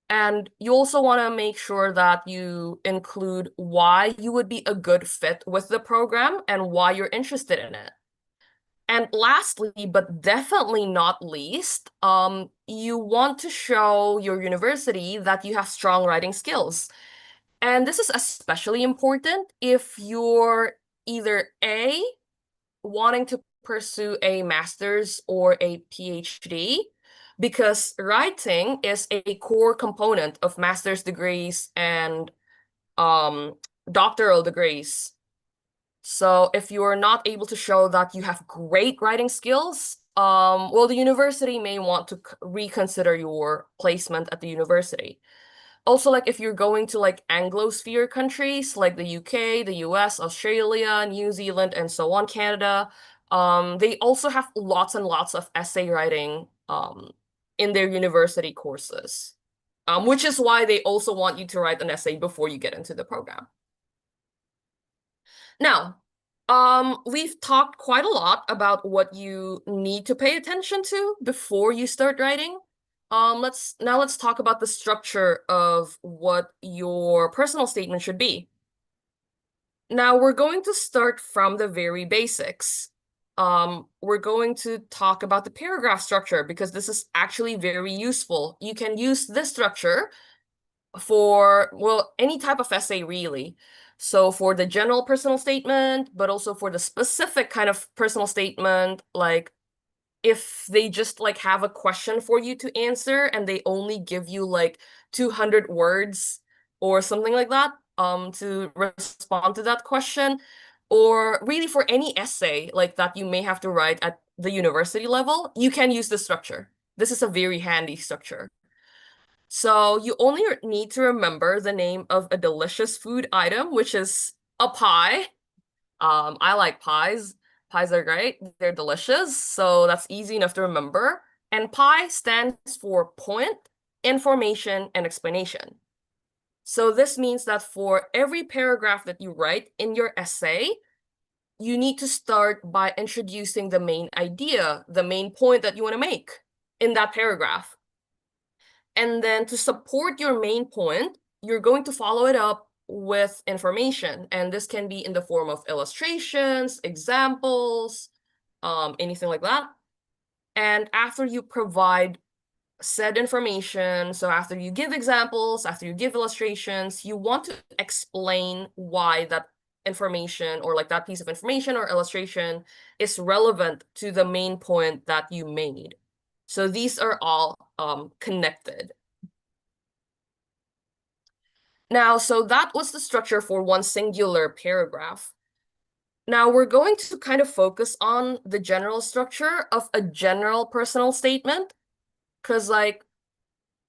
And you also want to make sure that you include why you would be a good fit with the program and why you're interested in it. And lastly, but definitely not least, you want to show your university that you have strong writing skills. And this is especially important if you're either A, wanting to pursue a master's or a PhD, because writing is a core component of master's degrees and doctoral degrees. So if you're not able to show that you have great writing skills, well, the university may want to reconsider your placement at the university. Also, like if you're going to like Anglosphere countries like the UK, the US, Australia, New Zealand, and so on, Canada, they also have lots and lots of essay writing in their university courses. which is why they also want you to write an essay before you get into the program. Now, we've talked quite a lot about what you need to pay attention to before you start writing. Let's talk about the structure of what your personal statement should be. Now, we're going to start from the very basics. We're going to talk about the paragraph structure because this is actually very useful. You can use this structure for, well, any type of essay really. So for the general personal statement, but also for the specific kind of personal statement, like if they just like have a question for you to answer and they only give you like 200 words or something like that to respond to that question, or really for any essay like that you may have to write at the university level, you can use this structure. This is a very handy structure. So you only need to remember the name of a delicious food item, which is a pie. I like pies. Pies are great. They're delicious. So that's easy enough to remember. And PI stands for point, information, and explanation. So this means that for every paragraph that you write in your essay, you need to start by introducing the main idea, the main point that you want to make in that paragraph. And then to support your main point, you're going to follow it up with information. And this can be in the form of illustrations, examples, anything like that. And after you provide said information, so after you give examples, after you give illustrations, you want to explain why that information or like that piece of information or illustration is relevant to the main point that you made. So these are all connected. Now, so that was the structure for one singular paragraph. Now we're going to kind of focus on the general structure of a general personal statement, because like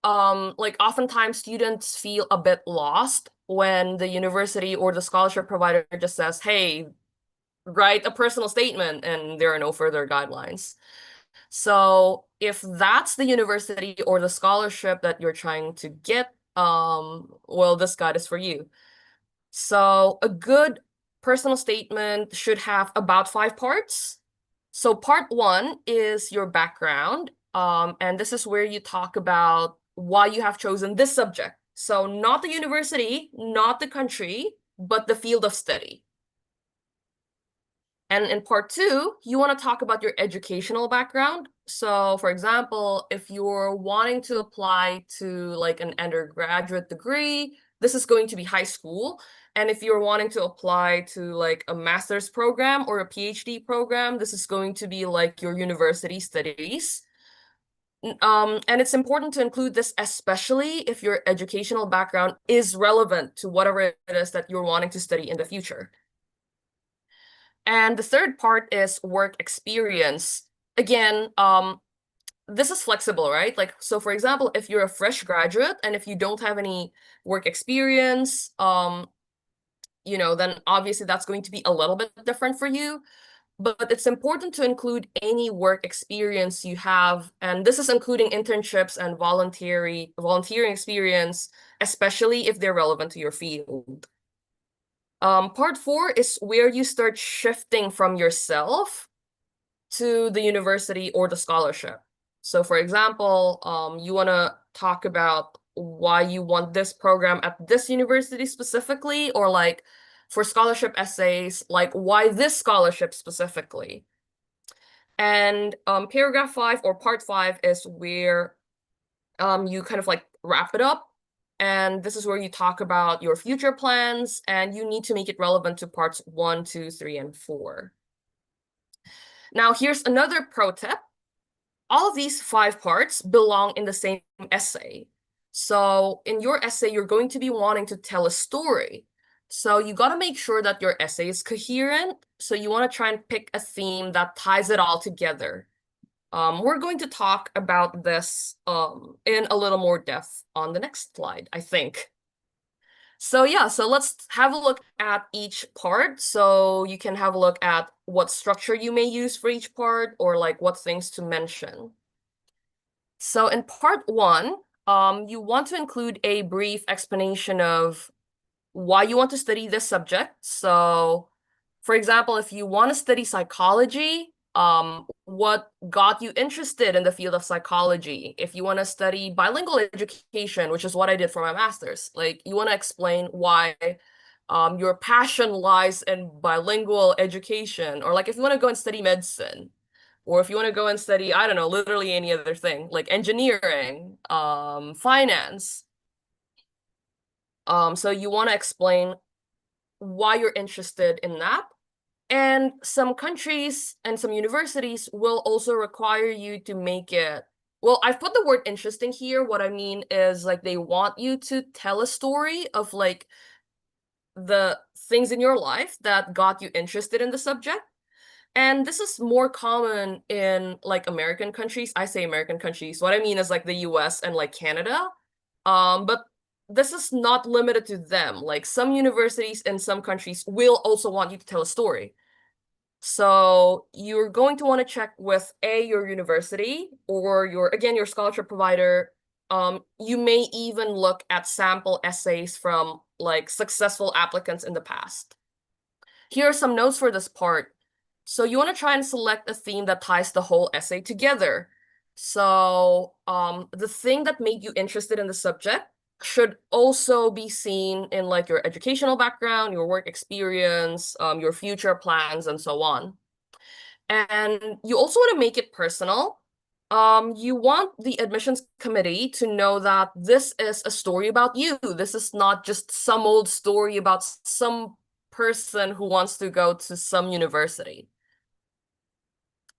oftentimes students feel a bit lost when the university or the scholarship provider just says, hey, write a personal statement, and there are no further guidelines. So if that's the university or the scholarship that you're trying to get, well, this guide is for you. So a good personal statement should have about 5 parts. So part 1 is your background, and this is where you talk about why you have chosen this subject. So not the university, not the country, but the field of study. And in part 2, you want to talk about your educational background. So for example, if you're wanting to apply to like an undergraduate degree, this is going to be high school. And if you're wanting to apply to like a master's program or a PhD program, this is going to be like your university studies. And it's important to include this, especially if your educational background is relevant to whatever it is that you're wanting to study in the future. And the third part is work experience. Again, this is flexible, right? Like, so for example, if you're a fresh graduate and if you don't have any work experience, you know, then obviously that's going to be a little bit different for you. But it's important to include any work experience you have. And this is including internships and volunteering experience, especially if they're relevant to your field. Part 4 is where you start shifting from yourself to the university or the scholarship. So for example, you want to talk about why you want this program at this university specifically, or like for scholarship essays, like why this scholarship specifically. And paragraph 5 or part 5 is where you kind of like wrap it up. And this is where you talk about your future plans, and you need to make it relevant to parts 1, 2, 3, and 4. Now, here's another pro tip. All of these 5 parts belong in the same essay. So in your essay, you're going to be wanting to tell a story. So you got to make sure that your essay is coherent. So you want to try and pick a theme that ties it all together. We're going to talk about this in a little more depth on the next slide, I think. So yeah, so let's have a look at each part. So you can have a look at what structure you may use for each part, or like what things to mention. So in part 1, you want to include a brief explanation of why you want to study this subject. So, for example, if you want to study psychology, what got you interested in the field of psychology? If you want to study bilingual education, which is what I did for my master's, like you want to explain why your passion lies in bilingual education, or like if you want to go and study medicine, or if you want to go and study, I don't know, literally any other thing, like engineering, finance. So you want to explain why you're interested in that. And some countries and some universities will also require you to make it, well, I've put the word interesting here. What I mean is like they want you to tell a story of like the things in your life that got you interested in the subject. And this is more common in like American countries. I say American countries. What I mean is like the US and like Canada. But this is not limited to them. Like some universities in some countries will also want you to tell a story. So you're going to want to check with your university or your scholarship provider. You may even look at sample essays from like successful applicants in the past. Here are some notes for this part. So you want to try and select a theme that ties the whole essay together. So the thing that made you interested in the subject should also be seen in like your educational background, your work experience, your future plans, and so on. And you also want to make it personal. You want the admissions committee to know that this is a story about you. This is not just some old story about some person who wants to go to some university.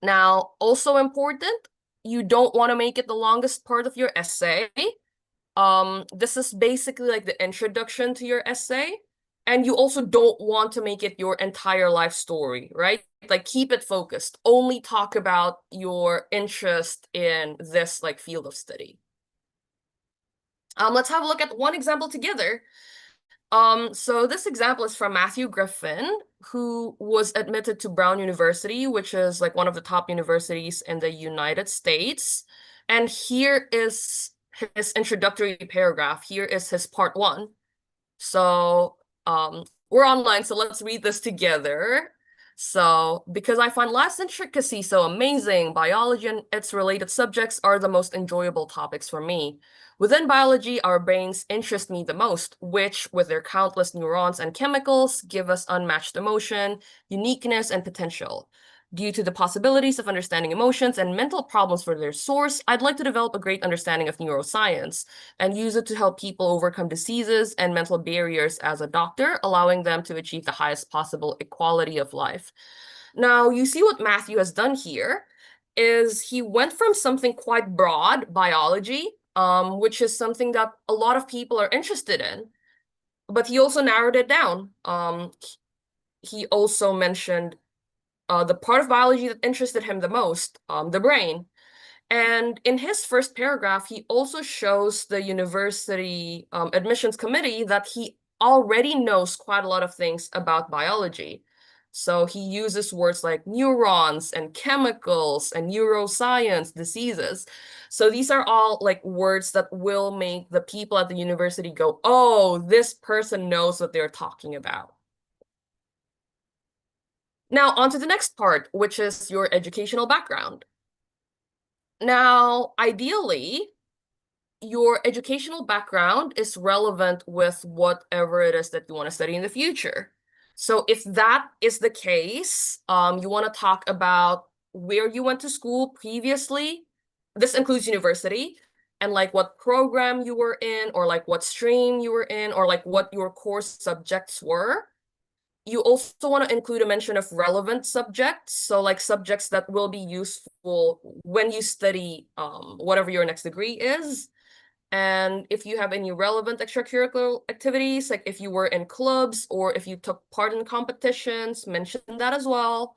Now, also important, you don't want to make it the longest part of your essay. This is basically like the introduction to your essay. And you also don't want to make it your entire life story, right? Like keep it focused. Only talk about your interest in this like field of study. Let's have a look at one example together. So this example is from Matthew Griffin, who was admitted to Brown University, which is like one of the top universities in the United States. And here is his introductory paragraph. Here is his part 1. So we're online, so let's read this together. So, because I find life's intricacy so amazing, biology and its related subjects are the most enjoyable topics for me. Within biology, our brains interest me the most, which, with their countless neurons and chemicals, give us unmatched emotion, uniqueness, and potential. Due to the possibilities of understanding emotions and mental problems for their source, I'd like to develop a great understanding of neuroscience and use it to help people overcome diseases and mental barriers as a doctor, allowing them to achieve the highest possible equality of life. Now, you see what Matthew has done here is he went from something quite broad, biology, which is something that a lot of people are interested in, but he also narrowed it down. He also mentioned the part of biology that interested him the most, the brain. And in his first paragraph, he also shows the university admissions committee that he already knows quite a lot of things about biology. So he uses words like neurons and chemicals and neuroscience, diseases. So these are all like words that will make the people at the university go, oh, this person knows what they're talking about. Now, on to the next part, which is your educational background. Now, ideally, your educational background is relevant with whatever it is that you want to study in the future. So if that is the case, you want to talk about where you went to school previously. This includes university, and like what program you were in, or like what stream you were in, or like what your course subjects were. You also want to include a mention of relevant subjects, so like subjects that will be useful when you study whatever your next degree is. And if you have any relevant extracurricular activities, like if you were in clubs or if you took part in competitions, mention that as well.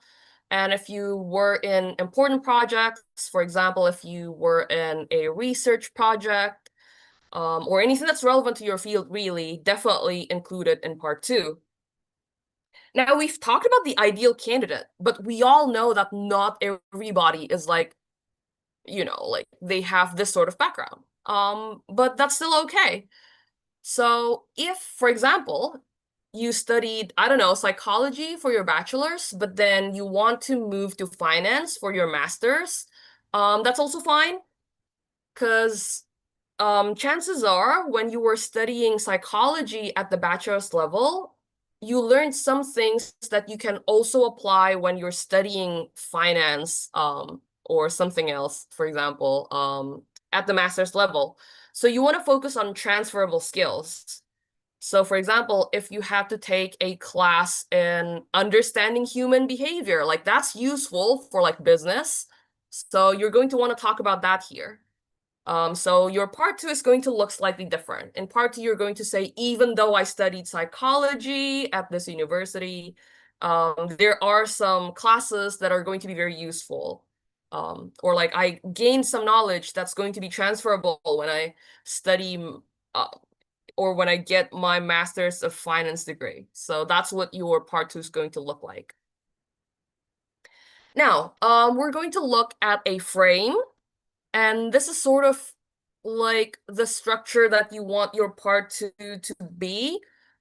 And if you were in important projects, for example, if you were in a research project, or anything that's relevant to your field, really, definitely include it in part 2. Now, we've talked about the ideal candidate, but we all know that not everybody is like, you know, like they have this sort of background. but that's still okay. So if, for example, you studied, I don't know, psychology for your bachelor's, but then you want to move to finance for your master's, that's also fine. Because chances are when you were studying psychology at the bachelor's level, you learned some things that you can also apply when you're studying finance or something else, for example, at the master's level. So you want to focus on transferable skills. So for example, if you have to take a class in understanding human behavior, like that's useful for like business. So you're going to want to talk about that here. So your part 2 is going to look slightly different. In part 2, you're going to say, even though I studied psychology at this university, there are some classes that are going to be very useful. Or like I gained some knowledge that's going to be transferable when I study or when I get my master's of finance degree. So that's what your part 2 is going to look like. Now, we're going to look at a frame. And this is sort of like the structure that you want your part 2 to be.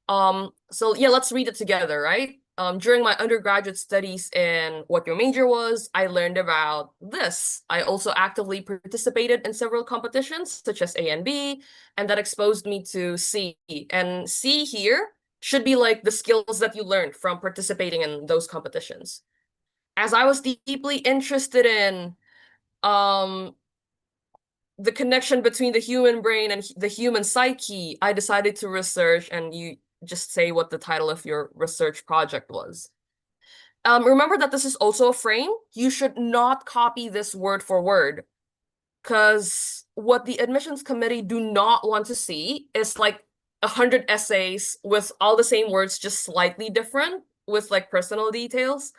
So yeah, let's read it together, right? During my undergraduate studies in what your major was, I learned about this. I also actively participated in several competitions, such as A and B, and that exposed me to C. And C here should be like the skills that you learned from participating in those competitions. As I was deeply interested in the connection between the human brain and the human psyche, I decided to research, and you just say what the title of your research project was. Remember that this is also a frame. You should not copy this word for word, because what the admissions committee do not want to see is like 100 essays with all the same words, just slightly different with like personal details.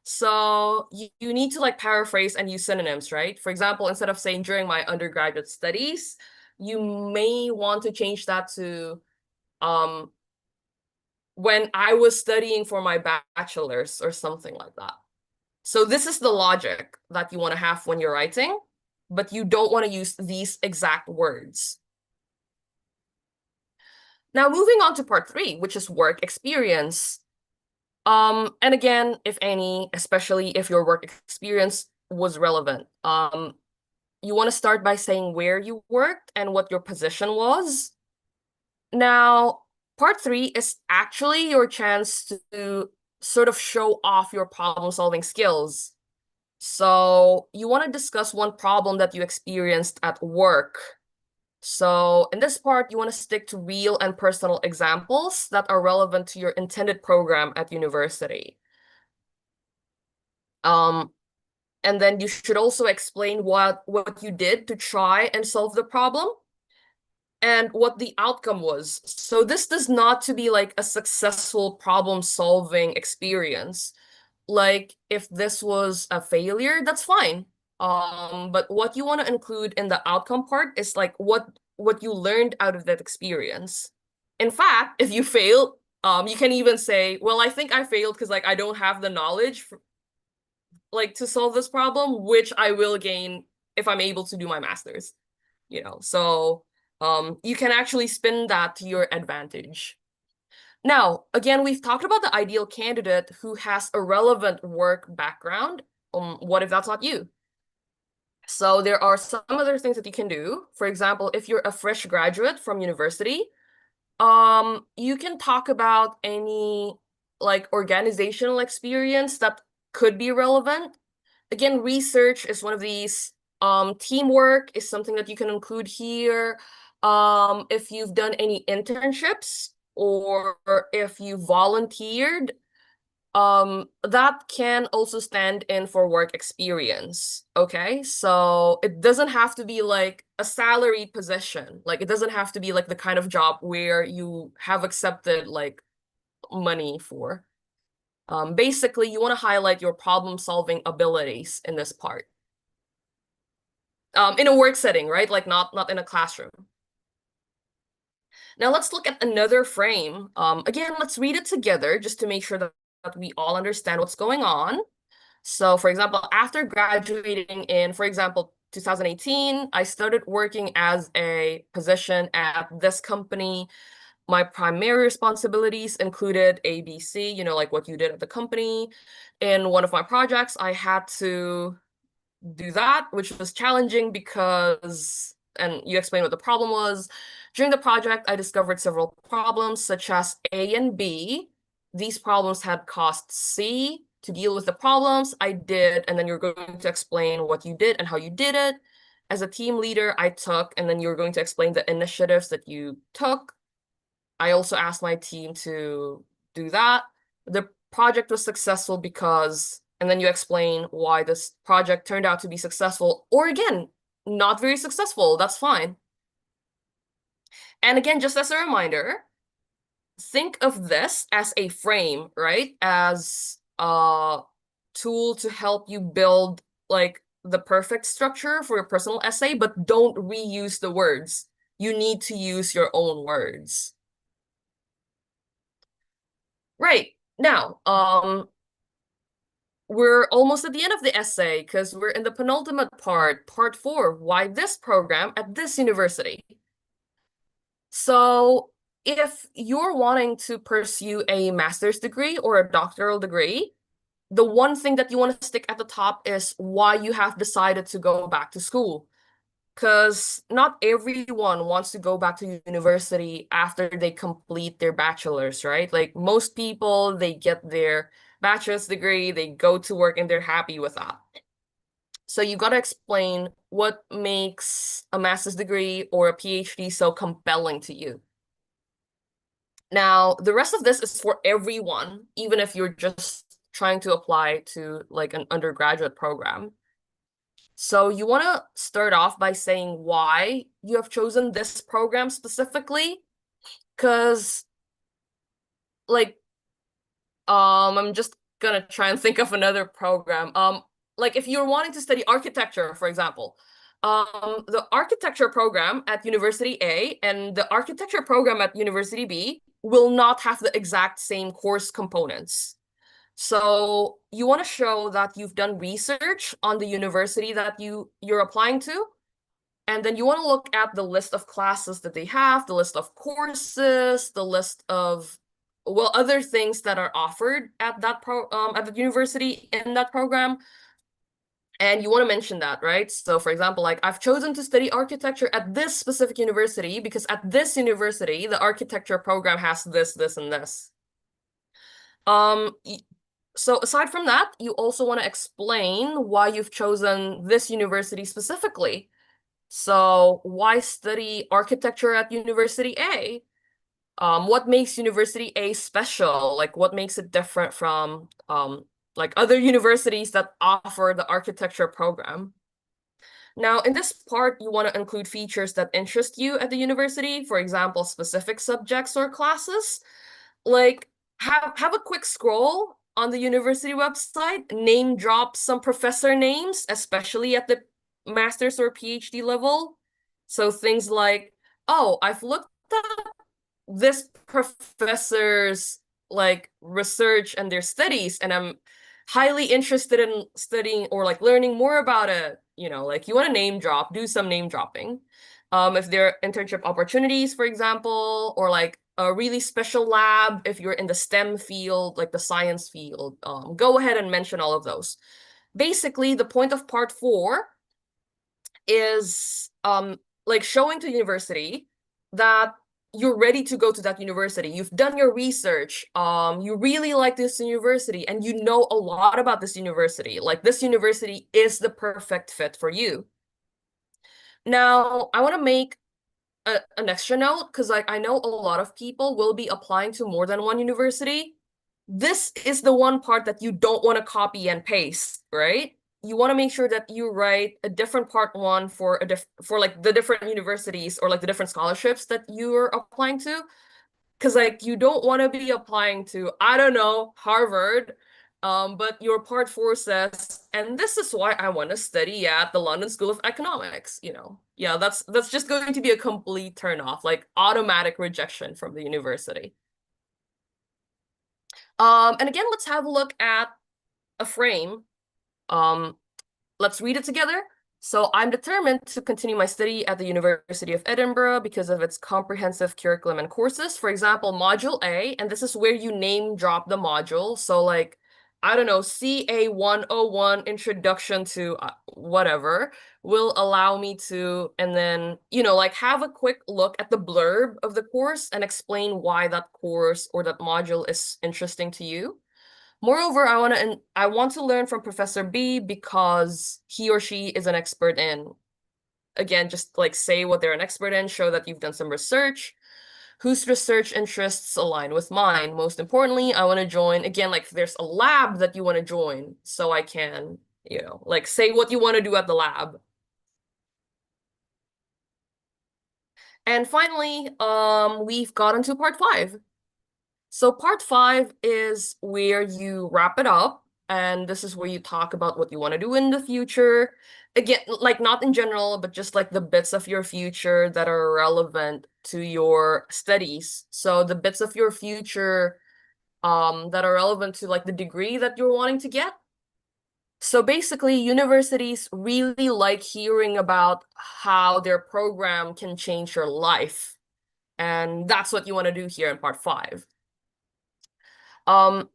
So you need to like paraphrase and use synonyms, right? For example, instead of saying during my undergraduate studies, you may want to change that to when I was studying for my bachelor's or something like that. So this is the logic that you want to have when you're writing, but you don't want to use these exact words. Now, moving on to part 3, which is work experience. And again, if any, especially if your work experience was relevant, you want to start by saying where you worked and what your position was. Now, part 3 is actually your chance to sort of show off your problem-solving skills. So you want to discuss one problem that you experienced at work. So in this part, you want to stick to real and personal examples that are relevant to your intended program at university. And then you should also explain what you did to try and solve the problem and what the outcome was. So this does not to be like a successful problem-solving experience. Like if this was a failure, that's fine. But what you want to include in the outcome part is like what you learned out of that experience. In fact, if you fail, you can even say, well, I think I failed because like I don't have the knowledge like to solve this problem, which I will gain if I'm able to do my master's, you know. So you can actually spin that to your advantage. Now, again, we've talked about the ideal candidate who has a relevant work background. What if that's not you? So there are some other things that you can do. For example, if you're a fresh graduate from university, you can talk about any like organizational experience that could be relevant. Again, research is one of these. Teamwork is something that you can include here. If you've done any internships or if you volunteered, that can also stand in for work experience. Okay, so it doesn't have to be like a salaried position. Like it doesn't have to be like the kind of job where you have accepted like money for. Basically, you want to highlight your problem-solving abilities in this part. In a work setting, right? Like not in a classroom. Now let's look at another frame. Again, let's read it together just to make sure that we all understand what's going on. So for example, after graduating in, for example, 2018, I started working as a position at this company. My primary responsibilities included ABC, you know, like what you did at the company. In one of my projects, I had to do that, which was challenging because, and you explained what the problem was. During the project, I discovered several problems such as A and B. These problems had cost C. To deal with the problems, I did, and then you're going to explain what you did and how you did it. As a team leader, I took, and then you're going to explain the initiatives that you took. I also asked my team to do that. The project was successful because, and then you explain why this project turned out to be successful, or again, not very successful. That's fine. And again, just as a reminder, think of this as a frame, right? As a tool to help you build like the perfect structure for your personal essay, but don't reuse the words. You need to use your own words. Right. Now, we're almost at the end of the essay because we're in the penultimate part, part 4, why this program at this university. So if you're wanting to pursue a master's degree or a doctoral degree, the one thing that you want to stick at the top is why you have decided to go back to school. Because not everyone wants to go back to university after they complete their bachelor's, right? Like most people, they get their bachelor's degree, they go to work, and they're happy with that. So you got to explain what makes a master's degree or a PhD so compelling to you. Now, the rest of this is for everyone, even if you're just trying to apply to like an undergraduate program. So you want to start off by saying why you have chosen this program specifically, because like I'm just gonna try and think of another program. Like if you're wanting to study architecture, for example, the architecture program at University A and the architecture program at University B will not have the exact same course components. So you want to show that you've done research on the university that you're applying to, and then you want to look at the list of classes that they have, the list of courses, the list of, well, other things that are offered at that at the university in that program. And you want to mention that, right? So for example, like I've chosen to study architecture at this specific university because at this university, the architecture program has this, this, and this. So aside from that, you also want to explain why you've chosen this university specifically. So why study architecture at University A? What makes University A special? Like what makes it different from like other universities that offer the architecture program? Now, in this part, you want to include features that interest you at the university, for example, specific subjects or classes. Like have a quick scroll on the university website, name drop some professor names, especially at the master's or PhD level. So things like, oh, I've looked at this professor's like research and their studies, and I'm highly interested in studying or like learning more about it. You know, like you want to name drop, do some name dropping. If there are internship opportunities, for example, or like a really special lab, if you're in the STEM field, like the science field, go ahead and mention all of those. Basically, the point of part 4 is like showing to the university that you're ready to go to that university. You've done your research. You really like this university and you know a lot about this university. Like this university is the perfect fit for you. Now, I want to make an extra note because like I know a lot of people will be applying to more than one university. This is the one part that you don't want to copy and paste, right? You want to make sure that you write a different part 1 for for like the different universities or like the different scholarships that you're applying to. Because like you don't want to be applying to, I don't know, Harvard, but your part 4 says, and this is why I want to study at the London School of Economics, you know. Yeah, that's just going to be a complete turnoff, like automatic rejection from the university. And again, let's have a look at a frame. Let's read it together. So I'm determined to continue my study at the University of Edinburgh because of its comprehensive curriculum and courses. For example, Module A, and this is where you name drop the module. So like, I don't know, CA 101 Introduction to whatever will allow me to, and then, like have a quick look at the blurb of the course and explain why that course or that module is interesting to you. Moreover, I want to learn from Professor B because he or she is an expert in, again, just like say what they're an expert in, show that you've done some research, whose research interests align with mine. Most importantly, I want to join, again, like if there's a lab that you want to join, so I can, like say what you want to do at the lab. And finally, we've gotten to part 5. So part 5 is where you wrap it up, and this is where you talk about what you want to do in the future. Again, like not in general, but just like the bits of your future that are relevant to your studies. So the bits of your future that are relevant to like the degree that you're wanting to get. So basically, universities really like hearing about how their program can change your life. And that's what you want to do here in part 5.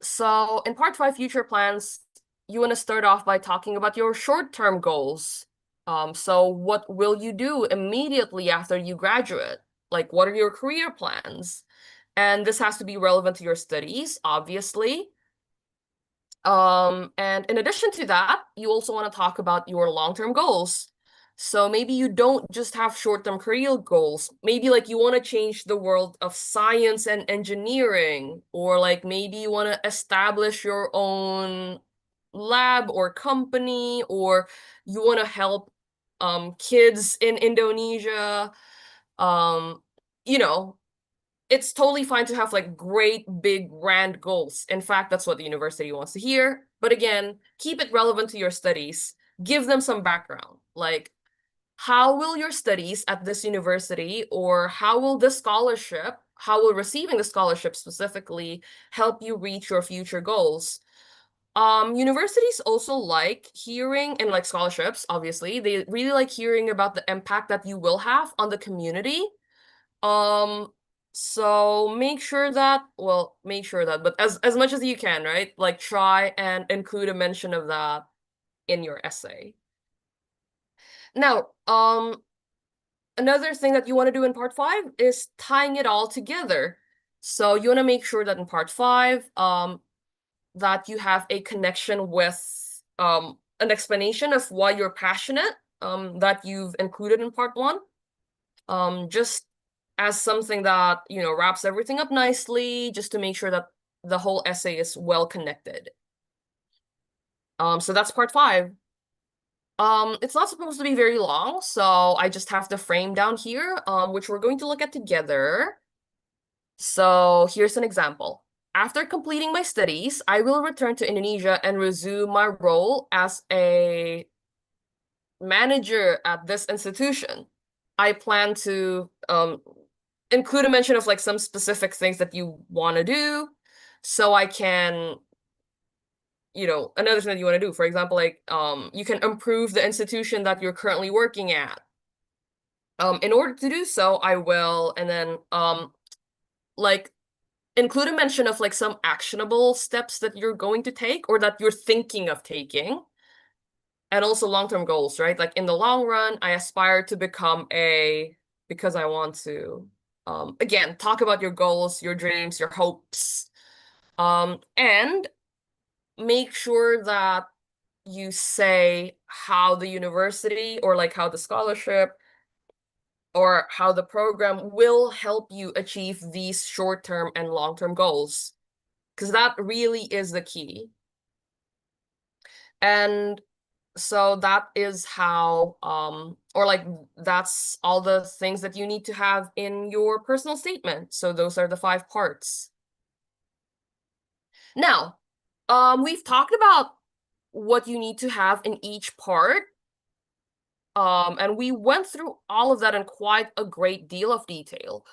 So in part 5, future plans, you want to start off by talking about your short-term goals. So what will you do immediately after you graduate? Like, what are your career plans? And this has to be relevant to your studies, obviously. And in addition to that, you also want to talk about your long-term goals. So maybe you don't just have short-term career goals. Maybe like you want to change the world of science and engineering, or like maybe you want to establish your own lab or company, or you want to help kids in Indonesia. It's totally fine to have like great big grand goals. In fact, that's what the university wants to hear. But again, keep it relevant to your studies. Give them some background. Like, how will your studies at this university, or how will receiving the scholarship specifically help you reach your future goals? Universities also like hearing, and like scholarships, obviously, they really like hearing about the impact that you will have on the community. So make sure that, but as much as you can, right? Like try and include a mention of that in your essay. Now, another thing that you want to do in part 5 is tying it all together. So you want to make sure that in part 5, that you have a connection with an explanation of why you're passionate, that you've included in part 1. Just as something that, wraps everything up nicely, just to make sure that the whole essay is well connected. So that's part 5. It's not supposed to be very long, so I just have the frame down here, which we're going to look at together. So here's an example. After completing my studies, I will return to Indonesia and resume my role as a manager at this institution. I plan to include a mention of like some specific things that you want to do, so I can, another thing that you want to do, for example, like you can improve the institution that you're currently working at. In order to do so, I will, and then like include a mention of like some actionable steps that you're going to take or that you're thinking of taking. And also long-term goals, right? Like in the long run, I aspire to become because I want to, again, talk about your goals, your dreams, your hopes, and make sure that you say how the university or like how the scholarship or how the program will help you achieve these short-term and long-term goals, because that really is the key. And so that is how, or like that's all the things that you need to have in your personal statement. So those are the 5 parts. Now, we've talked about what you need to have in each part. And we went through all of that in quite a great deal of detail.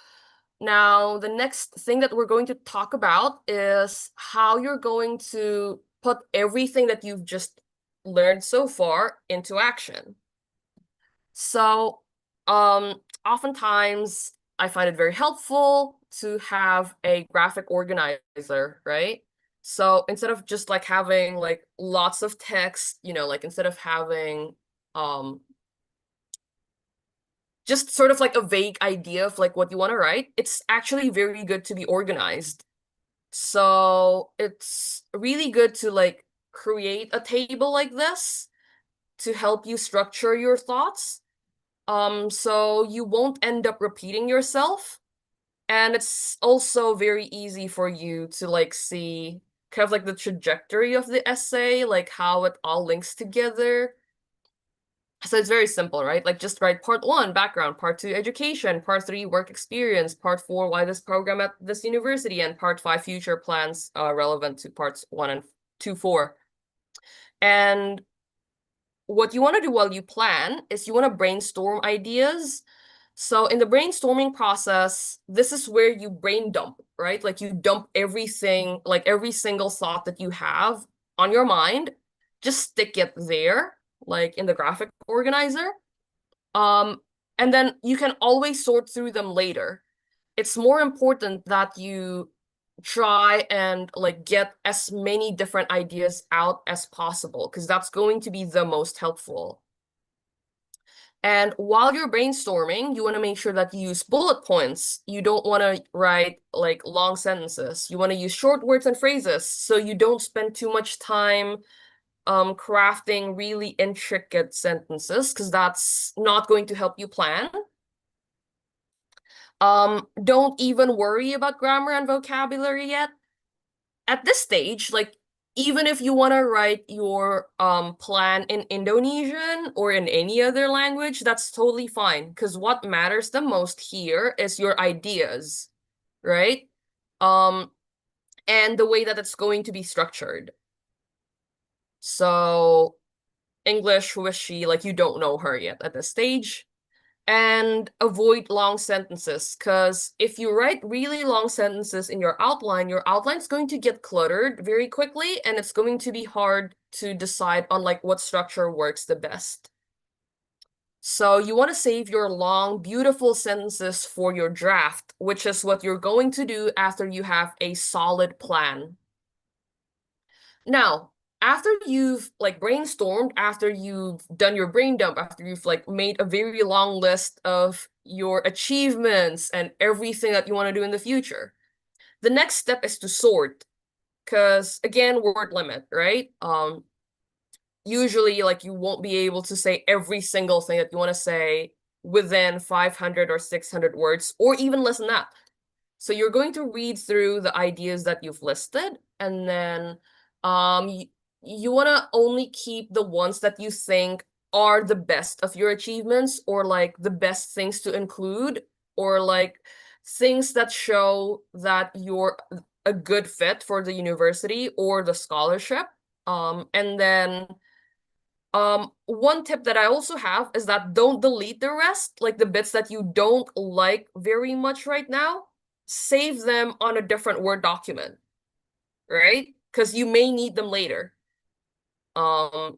Now, the next thing that we're going to talk about is how you're going to put everything that you've just learned so far into action. So oftentimes I find it very helpful to have a graphic organizer, right? So instead of just like having like lots of text, like instead of having just sort of like a vague idea of like what you want to write, it's actually very good to be organized. So it's really good to like create a table like this to help you structure your thoughts. So you won't end up repeating yourself. And it's also very easy for you to like see kind of like the trajectory of the essay, like how it all links together. So it's very simple, right? Like just write part 1, background, part 2, education, part 3, work experience, part 4, why this program at this university, and part 5, future plans relevant to parts 1 and 2, 4. And what you want to do while you plan is you want to brainstorm ideas. So in the brainstorming process, this is where you brain dump, right? Like you dump everything, like every single thought that you have on your mind, just stick it there, like in the graphic organizer. And then you can always sort through them later. It's more important that you try and like get as many different ideas out as possible, because that's going to be the most helpful. And while you're brainstorming, you want to make sure that you use bullet points. You don't want to write like long sentences. You want to use short words and phrases so you don't spend too much time crafting really intricate sentences, because that's not going to help you plan. Don't even worry about grammar and vocabulary yet. At this stage, like even if you want to write your plan in Indonesian or in any other language, that's totally fine, because what matters the most here is your ideas, right? And the way that it's going to be structured. So English, who is she? Like you don't know her yet at this stage. And avoid long sentences, because if you write really long sentences in your outline's going to get cluttered very quickly, and it's going to be hard to decide on like what structure works the best. So you want to save your long, beautiful sentences for your draft, which is what you're going to do after you have a solid plan. Now, after you've like brainstormed, after you've done your brain dump, after you've like made a very long list of your achievements and everything that you want to do in the future, the next step is to sort. Because again, word limit, right? Usually like you won't be able to say every single thing that you want to say within 500 or 600 words, or even less than that. So you're going to read through the ideas that you've listed, and then you want to only keep the ones that you think are the best of your achievements, or like the best things to include, or like things that show that you're a good fit for the university or the scholarship. And then one tip that I also have is that don't delete the rest, like the bits that you don't like very much right now. Save them on a different Word document, right? Because you may need them later.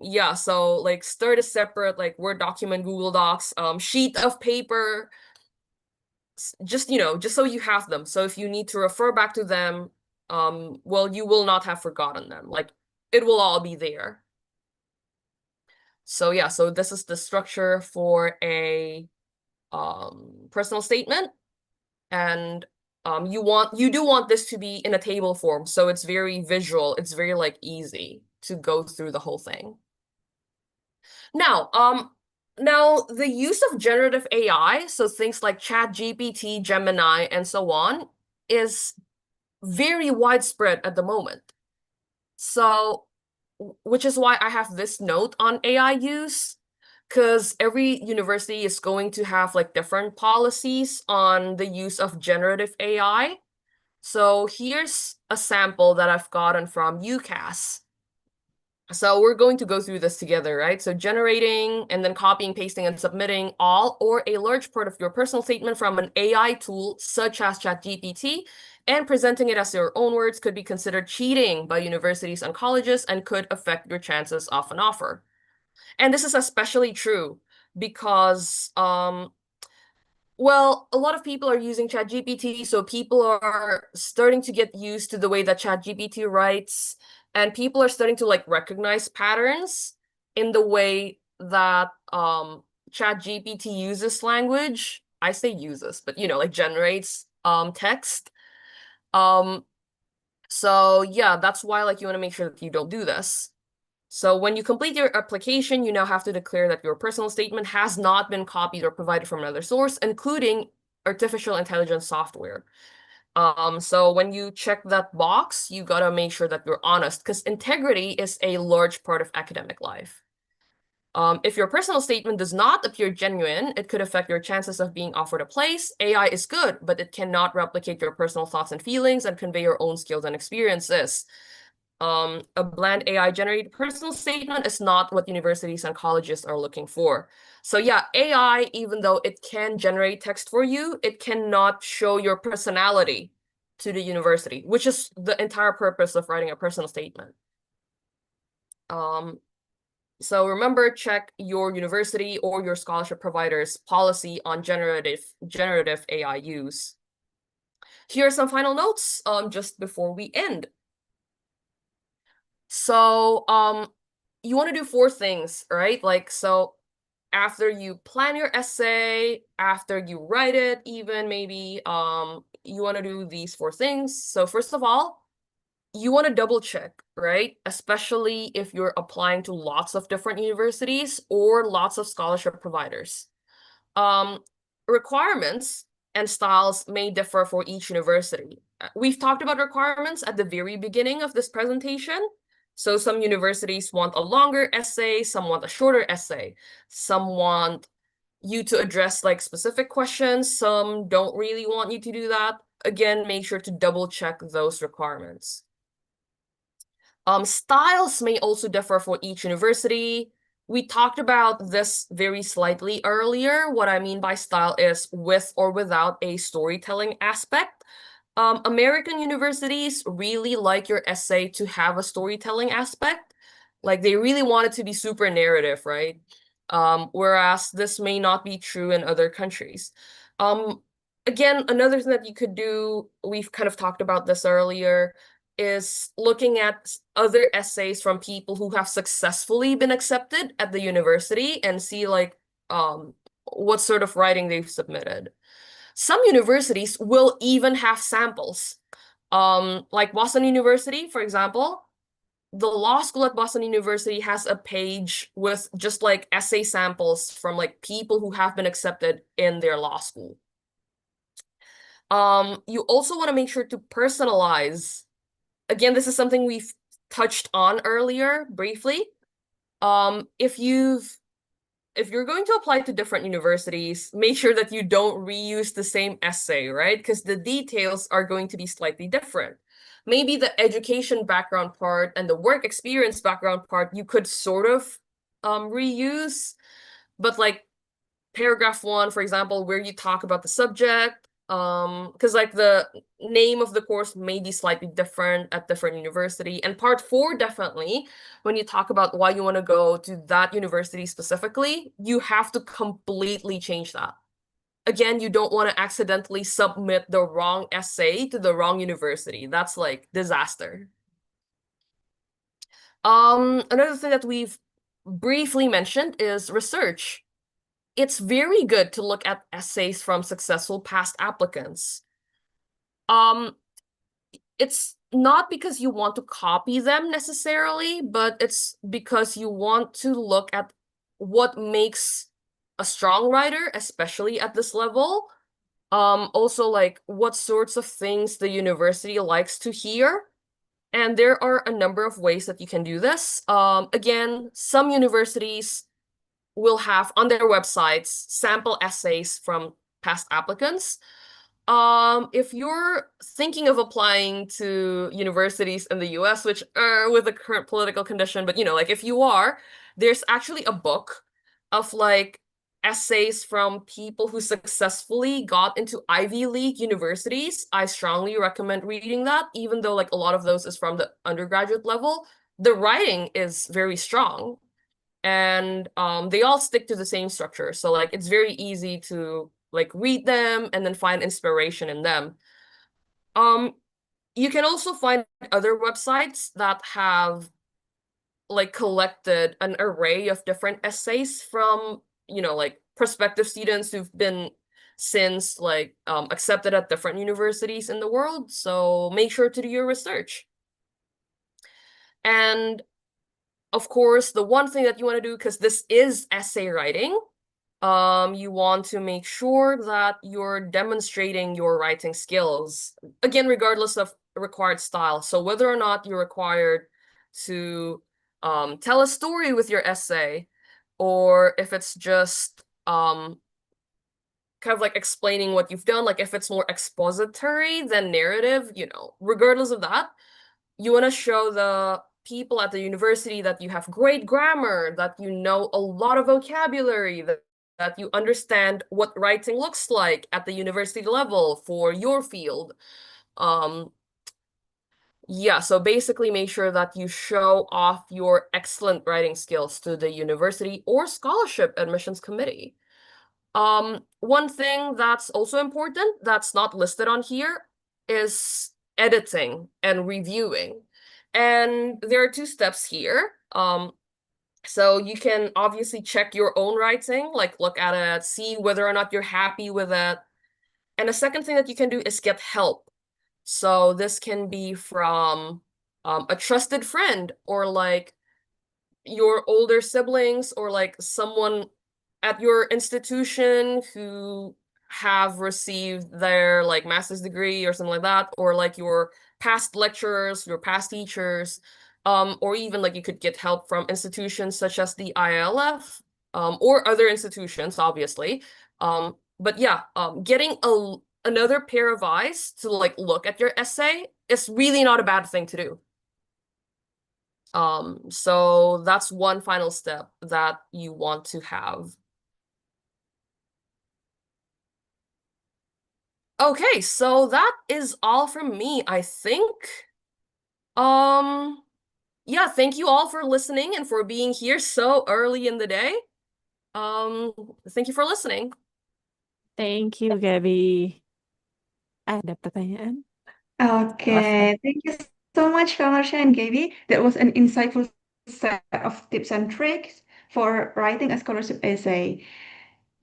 Yeah, so like start a separate like Word document, Google Docs, sheet of paper, just so you have them. So if you need to refer back to them, well, you will not have forgotten them. Like it will all be there. So yeah, so this is the structure for a personal statement, and you do want this to be in a table form, so it's very visual. It's very like easy to go through the whole thing. Now, the use of generative AI, so things like ChatGPT, Gemini, and so on, is very widespread at the moment. So, which is why I have this note on AI use, because every university is going to have like different policies on the use of generative AI. So here's a sample that I've gotten from UCAS. So we're going to go through this together, right? So generating and then copying, pasting, and submitting all or a large part of your personal statement from an AI tool such as ChatGPT and presenting it as your own words could be considered cheating by universities and colleges and could affect your chances of an offer. And this is especially true because well, a lot of people are using ChatGPT, so people are starting to get used to the way that ChatGPT writes, and people are starting to like recognize patterns in the way that ChatGPT uses language. I say uses, but like generates text. So yeah, that's why like you want to make sure that you don't do this. So when you complete your application, you now have to declare that your personal statement has not been copied or provided from another source, including artificial intelligence software. So when you check that box, you gotta make sure that you're honest, because integrity is a large part of academic life. If your personal statement does not appear genuine, it could affect your chances of being offered a place. AI is good, but it cannot replicate your personal thoughts and feelings and convey your own skills and experiences. A bland AI-generated personal statement is not what universities and colleges are looking for. So yeah, AI, even though it can generate text for you, it cannot show your personality to the university, which is the entire purpose of writing a personal statement. So remember, check your university or your scholarship provider's policy on generative AI use. Here are some final notes just before we end. So you want to do 4 things, right? Like, so after you plan your essay, after you write it, even maybe you want to do these 4 things. So first of all, you want to double check, right? Especially if you're applying to lots of different universities or lots of scholarship providers. Requirements and styles may differ for each university. We've talked about requirements at the very beginning of this presentation. So some universities want a longer essay, some want a shorter essay, some want you to address like specific questions, some don't really want you to do that. Again, make sure to double check those requirements. Styles may also differ for each university. We talked about this very slightly earlier. What I mean by style is with or without a storytelling aspect. American universities really like your essay to have a storytelling aspect. Like they really want it to be super narrative, right? Whereas this may not be true in other countries. Again, another thing that you could do, we've kind of talked about this earlier, is looking at other essays from people who have successfully been accepted at the university and see like what sort of writing they've submitted. Some universities will even have samples. Like Boston University, for example, the law school at Boston University has a page with just like essay samples from like people who have been accepted in their law school. You also want to make sure to personalize. Again, this is something we've touched on earlier briefly. If you're going to apply to different universities, make sure that you don't reuse the same essay, right? Because the details are going to be slightly different. Maybe the education background part and the work experience background part you could sort of reuse, but like paragraph 1, for example, where you talk about the subject, because like the name of the course may be slightly different at different university. And part 4, definitely, when you talk about why you want to go to that university specifically, you have to completely change that. Again, you don't want to accidentally submit the wrong essay to the wrong university. That's like disaster. Another thing that we've briefly mentioned is research. It's very good to look at essays from successful past applicants. It's not because you want to copy them necessarily, but it's because you want to look at what makes a strong writer, especially at this level. Also, like what sorts of things the university likes to hear. And there are a number of ways that you can do this. Again, some universities will have on their websites sample essays from past applicants. If you're thinking of applying to universities in the US, which are with the current political condition, but like if you are, there's actually a book of like essays from people who successfully got into Ivy League universities. I strongly recommend reading that, even though like a lot of those is from the undergraduate level. The writing is very strong. and they all stick to the same structure. So like it's very easy to like read them and then find inspiration in them. You can also find other websites that have like collected an array of different essays from, like prospective students who've been since like accepted at different universities in the world. So make sure to do your research. And of course, the one thing that you want to do, because this is essay writing, you want to make sure that you're demonstrating your writing skills, again, regardless of required style. So whether or not you're required to tell a story with your essay, or if it's just kind of like explaining what you've done, like if it's more expository than narrative, regardless of that, you want to show the people at the university that you have great grammar, that you know a lot of vocabulary, that you understand what writing looks like at the university level for your field. Yeah, so basically make sure that you show off your excellent writing skills to the university or scholarship admissions committee. One thing that's also important that's not listed on here is editing and reviewing. And there are 2 steps here. So you can obviously check your own writing, like look at it, see whether or not you're happy with it. And the second thing that you can do is get help. So this can be from a trusted friend, or like your older siblings, or like someone at your institution who have received their like master's degree or something like that, or like your past lecturers, your past teachers, or even like you could get help from institutions such as the IALF, or other institutions, obviously. But yeah, getting another pair of eyes to like look at your essay is really not a bad thing to do. So that's one final step that you want to have. Okay, so that is all from me, I think. Yeah, thank you all for listening and for being here so early in the day. Thank you for listening. Thank you, Gabby. Ada pertanyaan? Okay, thank you so much, Kamarsha and Gaby. That was an insightful set of tips and tricks for writing a scholarship essay.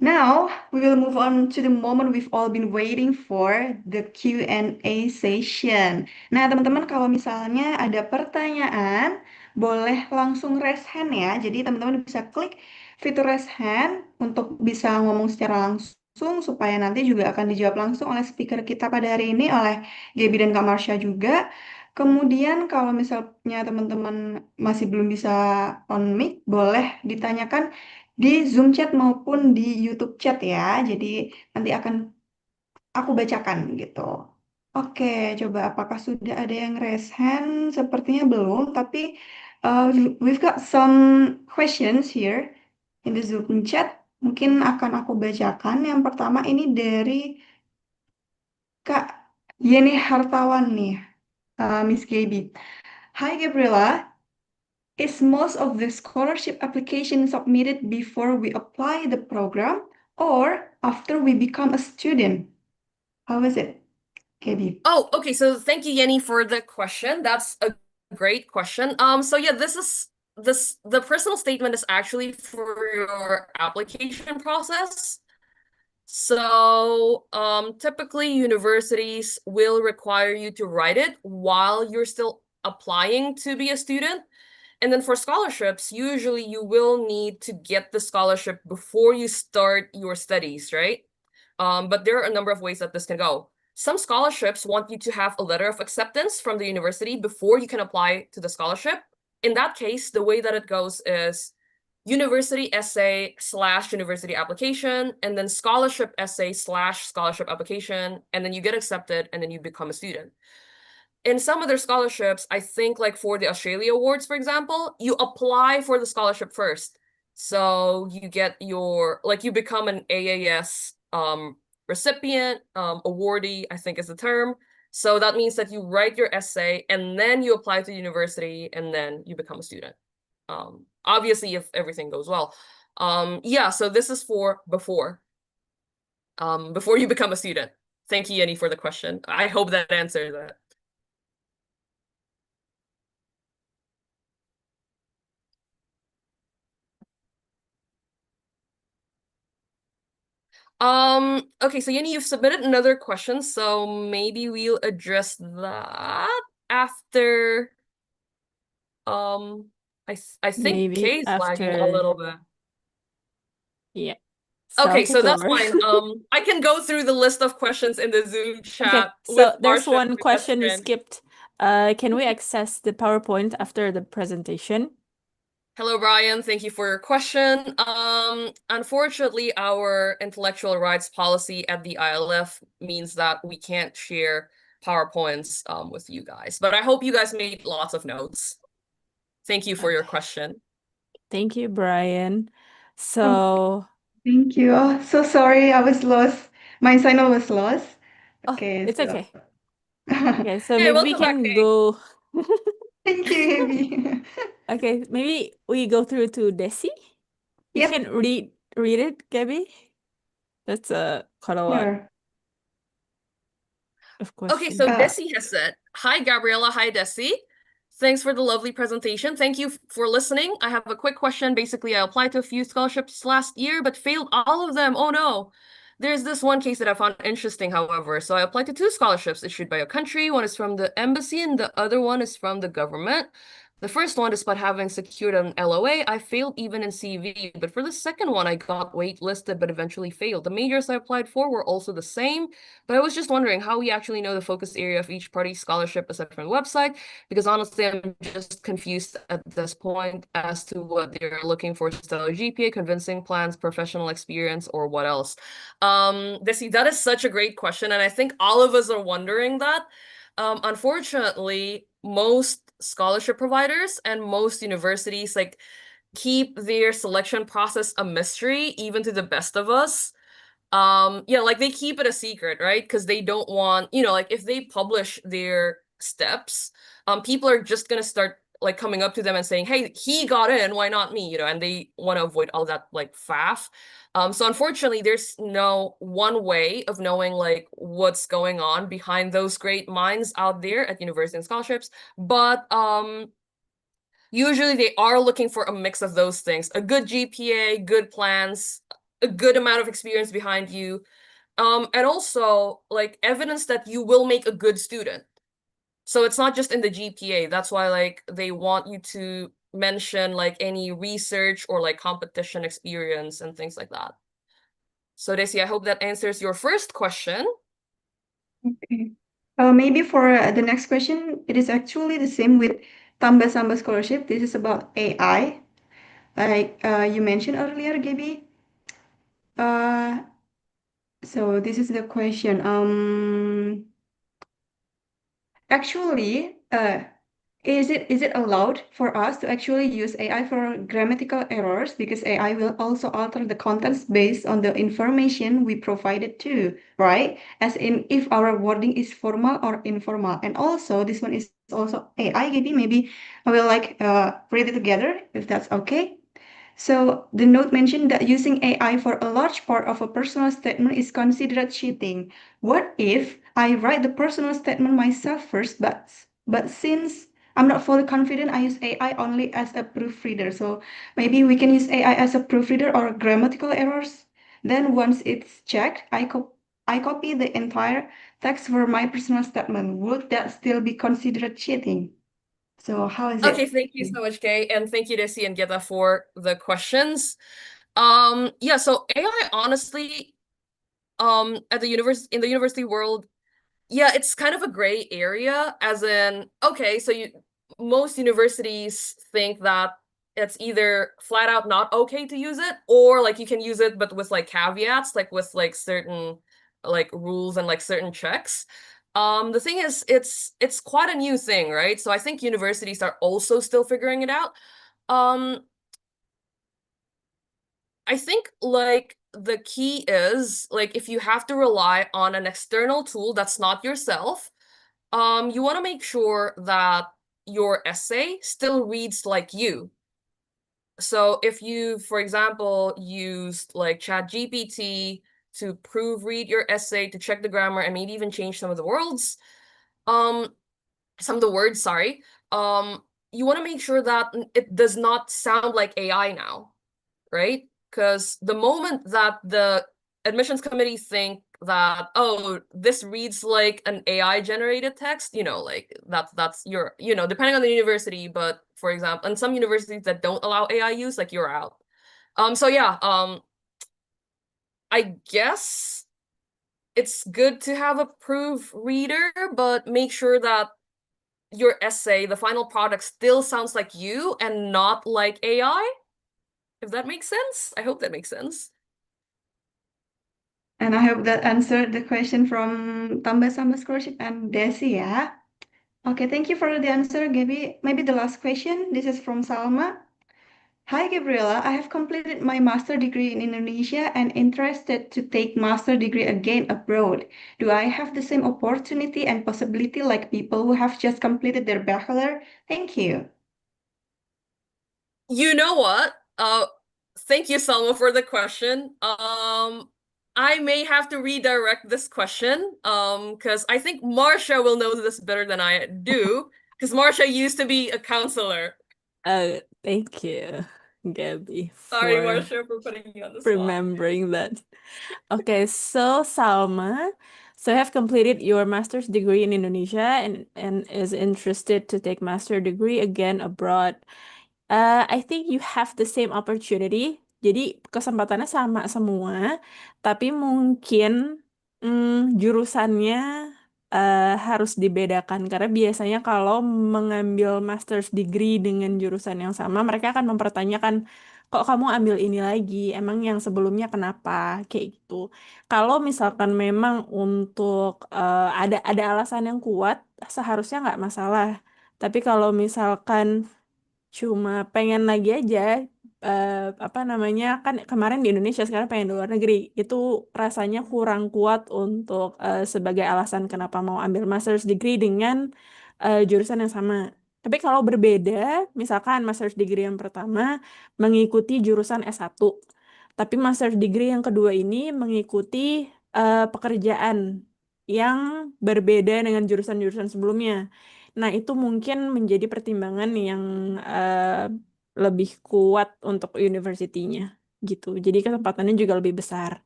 Now, we will move on to the moment we've all been waiting for, the Q&A session. Nah, teman-teman, kalau misalnya ada pertanyaan, boleh langsung raise hand ya. Jadi, teman-teman bisa klik fitur raise hand untuk bisa ngomong secara langsung, supaya nanti juga akan dijawab langsung oleh speaker kita pada hari ini, oleh Gaby dan Kak Marsha juga. Kemudian kalau misalnya teman-teman masih belum bisa on mic, boleh ditanyakan di Zoom chat maupun di YouTube chat ya. Jadi nanti akan aku bacakan gitu. Oke, coba apakah sudah ada yang raise hand? Sepertinya belum, tapi we've got some questions here in the Zoom chat. Mungkin akan aku bacakan. Yang pertama ini dari Kak Yeni Hartawan nih, Miss Gaby. Hi Gabriela, is most of the scholarship application submitted before we apply the program or after we become a student? How is it, Gaby? Oh, okay. So thank you, Yenny, for the question. That's a great question. So yeah, the personal statement is actually for your application process. So typically universities will require you to write it while you're still applying to be a student. And then for scholarships, usually you will need to get the scholarship before you start your studies, right? But there are a number of ways that this can go. Some scholarships want you to have a letter of acceptance from the university before you can apply to the scholarship. In that case, the way that it goes is university essay / university application, and then scholarship essay / scholarship application, and then you get accepted, and then you become a student. In some other scholarships, I think like for the Australia Awards, for example, you apply for the scholarship first. So you get your, like you become an AAS recipient, awardee, I think is the term. So that means that you write your essay and then you apply to the university and then you become a student. obviously if everything goes well. Yeah, so this is for before you become a student. Thank you, Yenny, for the question. I hope that answers that. Okay, so Yenny, you've submitted another question, so maybe we'll address that after I think Maybe Kay's lagging a after. little bit. Yeah. So I'll Okay, so take that's over. fine. I can go through the list of questions in the Zoom Okay, chat with so there's Marcia one and my best question you friend. skipped. Can we access the PowerPoint after the presentation? Hello, Brian. Thank you for your question. Unfortunately, our intellectual rights policy at the IALF means that we can't share PowerPoints with you guys, but I hope you guys made lots of notes. Thank you for your question. Thank you, Brian. Oh, So, thank you. Oh, so sorry, I was lost. My signal was lost. Okay, it's so okay. Okay, so Hey, maybe we welcome back, can Kay. go. thank you, Abby. Okay, maybe we go through to Desi. You Yep. can read it, Gabby. That's quite a lot Sure. of Okay, so questions. Desi has said, "Hi, Gabriella. Hi, Desi. Thanks for the lovely presentation. Thank you for listening. I have a quick question. Basically, I applied to a few scholarships last year, but failed all of them. Oh no. There's this one case that I found interesting, however. So I applied to 2 scholarships issued by a country. One is from the embassy and the other one is from the government. The first one, despite having secured an LOA, I failed even in CV, but for the second one, I got waitlisted but eventually failed. The majors I applied for were also the same, but I was just wondering how we actually know the focus area of each party's scholarship aside from the website, because honestly, I'm just confused at this point as to what they're looking for: stellar GPA, convincing plans, professional experience, or what else. Desi, that is such a great question, and I think all of us are wondering that. Unfortunately, most scholarship providers and most universities like keep their selection process a mystery, even to the best of us. Yeah, like they keep it a secret, right? Because they don't want, like if they publish their steps, people are just gonna start like coming up to them and saying, "Hey, he got in, why not me?" And they want to avoid all that like faff. So unfortunately, there's no one way of knowing like what's going on behind those great minds out there at university and scholarships. But usually they are looking for a mix of those things: a good GPA, good plans, a good amount of experience behind you, and also like evidence that you will make a good student. So it's not just in the GPA. That's why like they want you to mention like any research or like competition experience and things like that. So Desi, I hope that answers your first question. Okay. Maybe for the next question, it is actually the same with Tambah Samba Scholarship. This is about AI. Like you mentioned earlier, Gaby. Uh, so this is the question. Actually, is it allowed for us to actually use AI for grammatical errors? Because AI will also alter the contents based on the information we provided too, right? As in if our wording is formal or informal. And also this one is also AI, maybe I will like read it together if that's okay. So the note mentioned that using AI for a large part of a personal statement is considered cheating. What if I write the personal statement myself first, but since I'm not fully confident, I use AI only as a proofreader. So maybe we can use AI as a proofreader or grammatical errors. Then once it's checked, I copy the entire text for my personal statement. Would that still be considered cheating? So how is Okay, it? thank you so much, Kay, and thank you, Desi and Geta, for the questions. Yeah, so AI honestly, at the in the university world, yeah, it's kind of a gray area, as in, okay, so most universities think that it's either flat out not okay to use it, or like you can use it but with like caveats, like with like certain like rules and like certain checks. The thing is, it's quite a new thing, right? So I think universities are also still figuring it out. Um, I think like the key is like if you have to rely on an external tool that's not yourself, you want to make sure that your essay still reads like you. So if you, for example, used like ChatGPT to proofread your essay, to check the grammar, and maybe even change some of the um, words, sorry, you want to make sure that it does not sound like AI now, right? Because the moment that the admissions committee think that, oh, this reads like an AI generated text, like that's your, depending on the university, but for example, and some universities that don't allow AI use, like you're out. So yeah, I guess it's good to have a proofreader, but make sure that your essay, the final product, still sounds like you and not like AI. If that makes sense. I hope that makes sense. And I hope that answered the question from Tambah Sambah Scholarship and Desi ya. Okay, thank you for the answer, Gaby. Maybe the last question. This is from Salma. Hi, Gabriela. I have completed my master degree in Indonesia and interested to take master degree again abroad. Do I have the same opportunity and possibility like people who have just completed their bachelor? Thank you. You know what? Thank you, Salma, for the question. I may have to redirect this question, because I think Marcia will know this better than I do, because Marcia used to be a counselor. Oh, thank you, Gabby, Sorry, for Marcia, for putting you on the spot. remembering that. Okay, so Salma, so have completed your master's degree in Indonesia and is interested to take master degree again abroad. I think you have the same opportunity. Jadi kesempatannya sama semua, tapi mungkin jurusannya harus dibedakan karena biasanya kalau mengambil master's degree dengan jurusan yang sama, mereka akan mempertanyakan, kok kamu ambil ini lagi? Emang yang sebelumnya kenapa? Kayak gitu. Kalau misalkan memang untuk ada alasan yang kuat, seharusnya nggak masalah. Tapi kalau misalkan cuma pengen lagi aja, apa namanya, kan kemarin di Indonesia, sekarang pengen di luar negeri, itu rasanya kurang kuat untuk sebagai alasan kenapa mau ambil master's degree dengan jurusan yang sama. Tapi kalau berbeda, misalkan master's degree yang pertama mengikuti jurusan S1, tapi master's degree yang kedua ini mengikuti pekerjaan yang berbeda dengan jurusan-jurusan sebelumnya. Nah, itu mungkin menjadi pertimbangan yang lebih kuat untuk universitinya gitu. Jadi kesempatannya juga lebih besar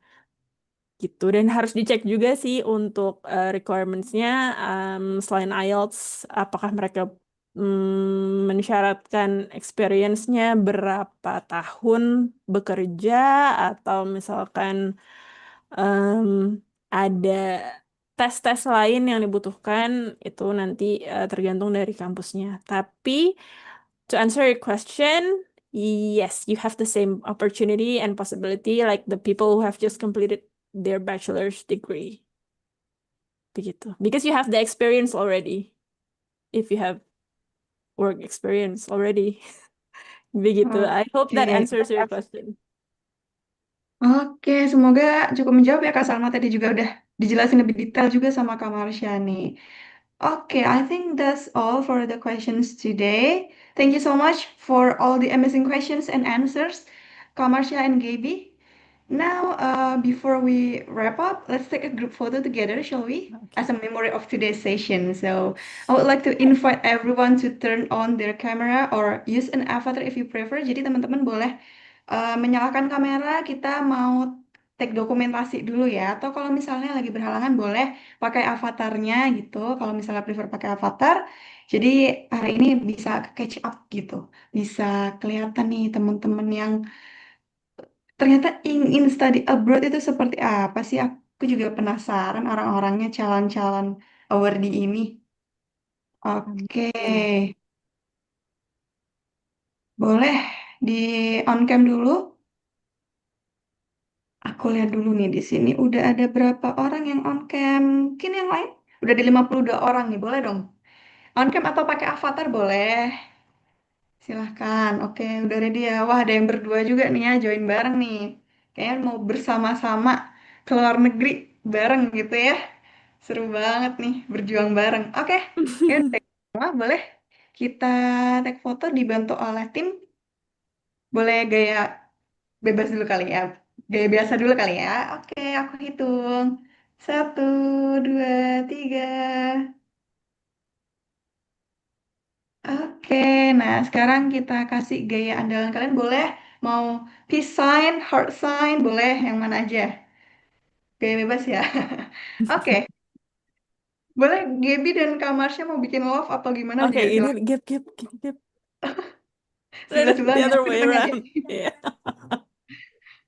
gitu. Dan harus dicek juga sih untuk requirements-nya, selain IELTS, apakah mereka mensyaratkan experience-nya berapa tahun bekerja, atau misalkan ada tes-tes lain yang dibutuhkan, itu nanti tergantung dari kampusnya. Tapi to answer your question, yes, you have the same opportunity and possibility like the people who have just completed their bachelor's degree. Begitu. Because you have the experience already. If you have work experience already. Begitu. I hope that Oke. answers your question. Oke, semoga cukup menjawab ya Kak Salma. Tadi juga udah dijelasin lebih detail juga sama Kak Marsha nih. Okay, I think that's all for the questions today. Thank you so much for all the amazing questions and answers, Kak Marsha and Gaby. Now, before we wrap up, let's take a group photo together, shall we? As a memory of today's session. So, I would like to invite everyone to turn on their camera or use an avatar if you prefer. Jadi teman-teman boleh menyalakan kamera, kita mau take dokumentasi dulu ya. Atau kalau misalnya lagi berhalangan boleh pakai avatarnya gitu. Kalau misalnya prefer pakai avatar, jadi hari ini bisa catch up gitu. Bisa kelihatan nih teman-teman yang ternyata ingin study abroad itu seperti apa sih? Aku juga penasaran orang-orangnya calon-calon awardee ini. Oke, boleh di on cam dulu. Aku lihat dulu nih di sini udah ada berapa orang yang on cam. Mungkin yang lain udah di 52 orang nih, boleh dong. On cam atau pakai avatar boleh. Silahkan. Oke, udah ready ya. Wah, ada yang berdua juga nih ya, join bareng nih. Kayaknya mau bersama-sama ke luar negeri bareng gitu ya. Seru banget nih, berjuang bareng. Oke, ya udah semua boleh kita take foto dibantu oleh tim. Boleh gaya bebas dulu kali ya. Gaya biasa dulu kali ya. Oke, aku hitung. 1, 2, 3. Oke, nah sekarang kita kasih gaya andalan kalian. Boleh mau peace sign, heart sign, boleh yang mana aja. Gaya bebas ya. Oke, boleh Gaby dan Kamarsya mau bikin love atau gimana Oke, juga ini silakan. gap. Sebelah-sebelahan The ya, other aku di way tengah around. jadi. Yeah.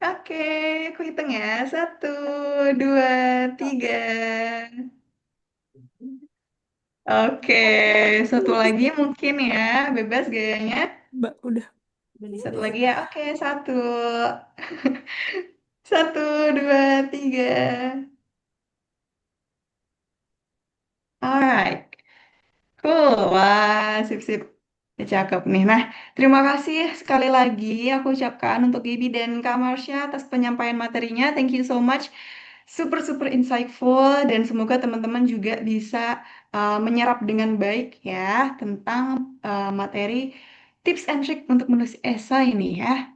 Oke, aku hitung ya. 1, 2, 3. Oke, satu lagi mungkin ya, bebas gayanya. Mbak, udah. Satu lagi ya, oke, 1. 1, 2, 3. Alright, cool. Wah, sip. Ya, cakep nih. Nah, terima kasih sekali lagi aku ucapkan untuk Gaby dan Kak Marsha atas penyampaian materinya. Thank you so much. Super insightful dan semoga teman-teman juga bisa menyerap dengan baik ya tentang materi tips and trick untuk menulis esai ini ya.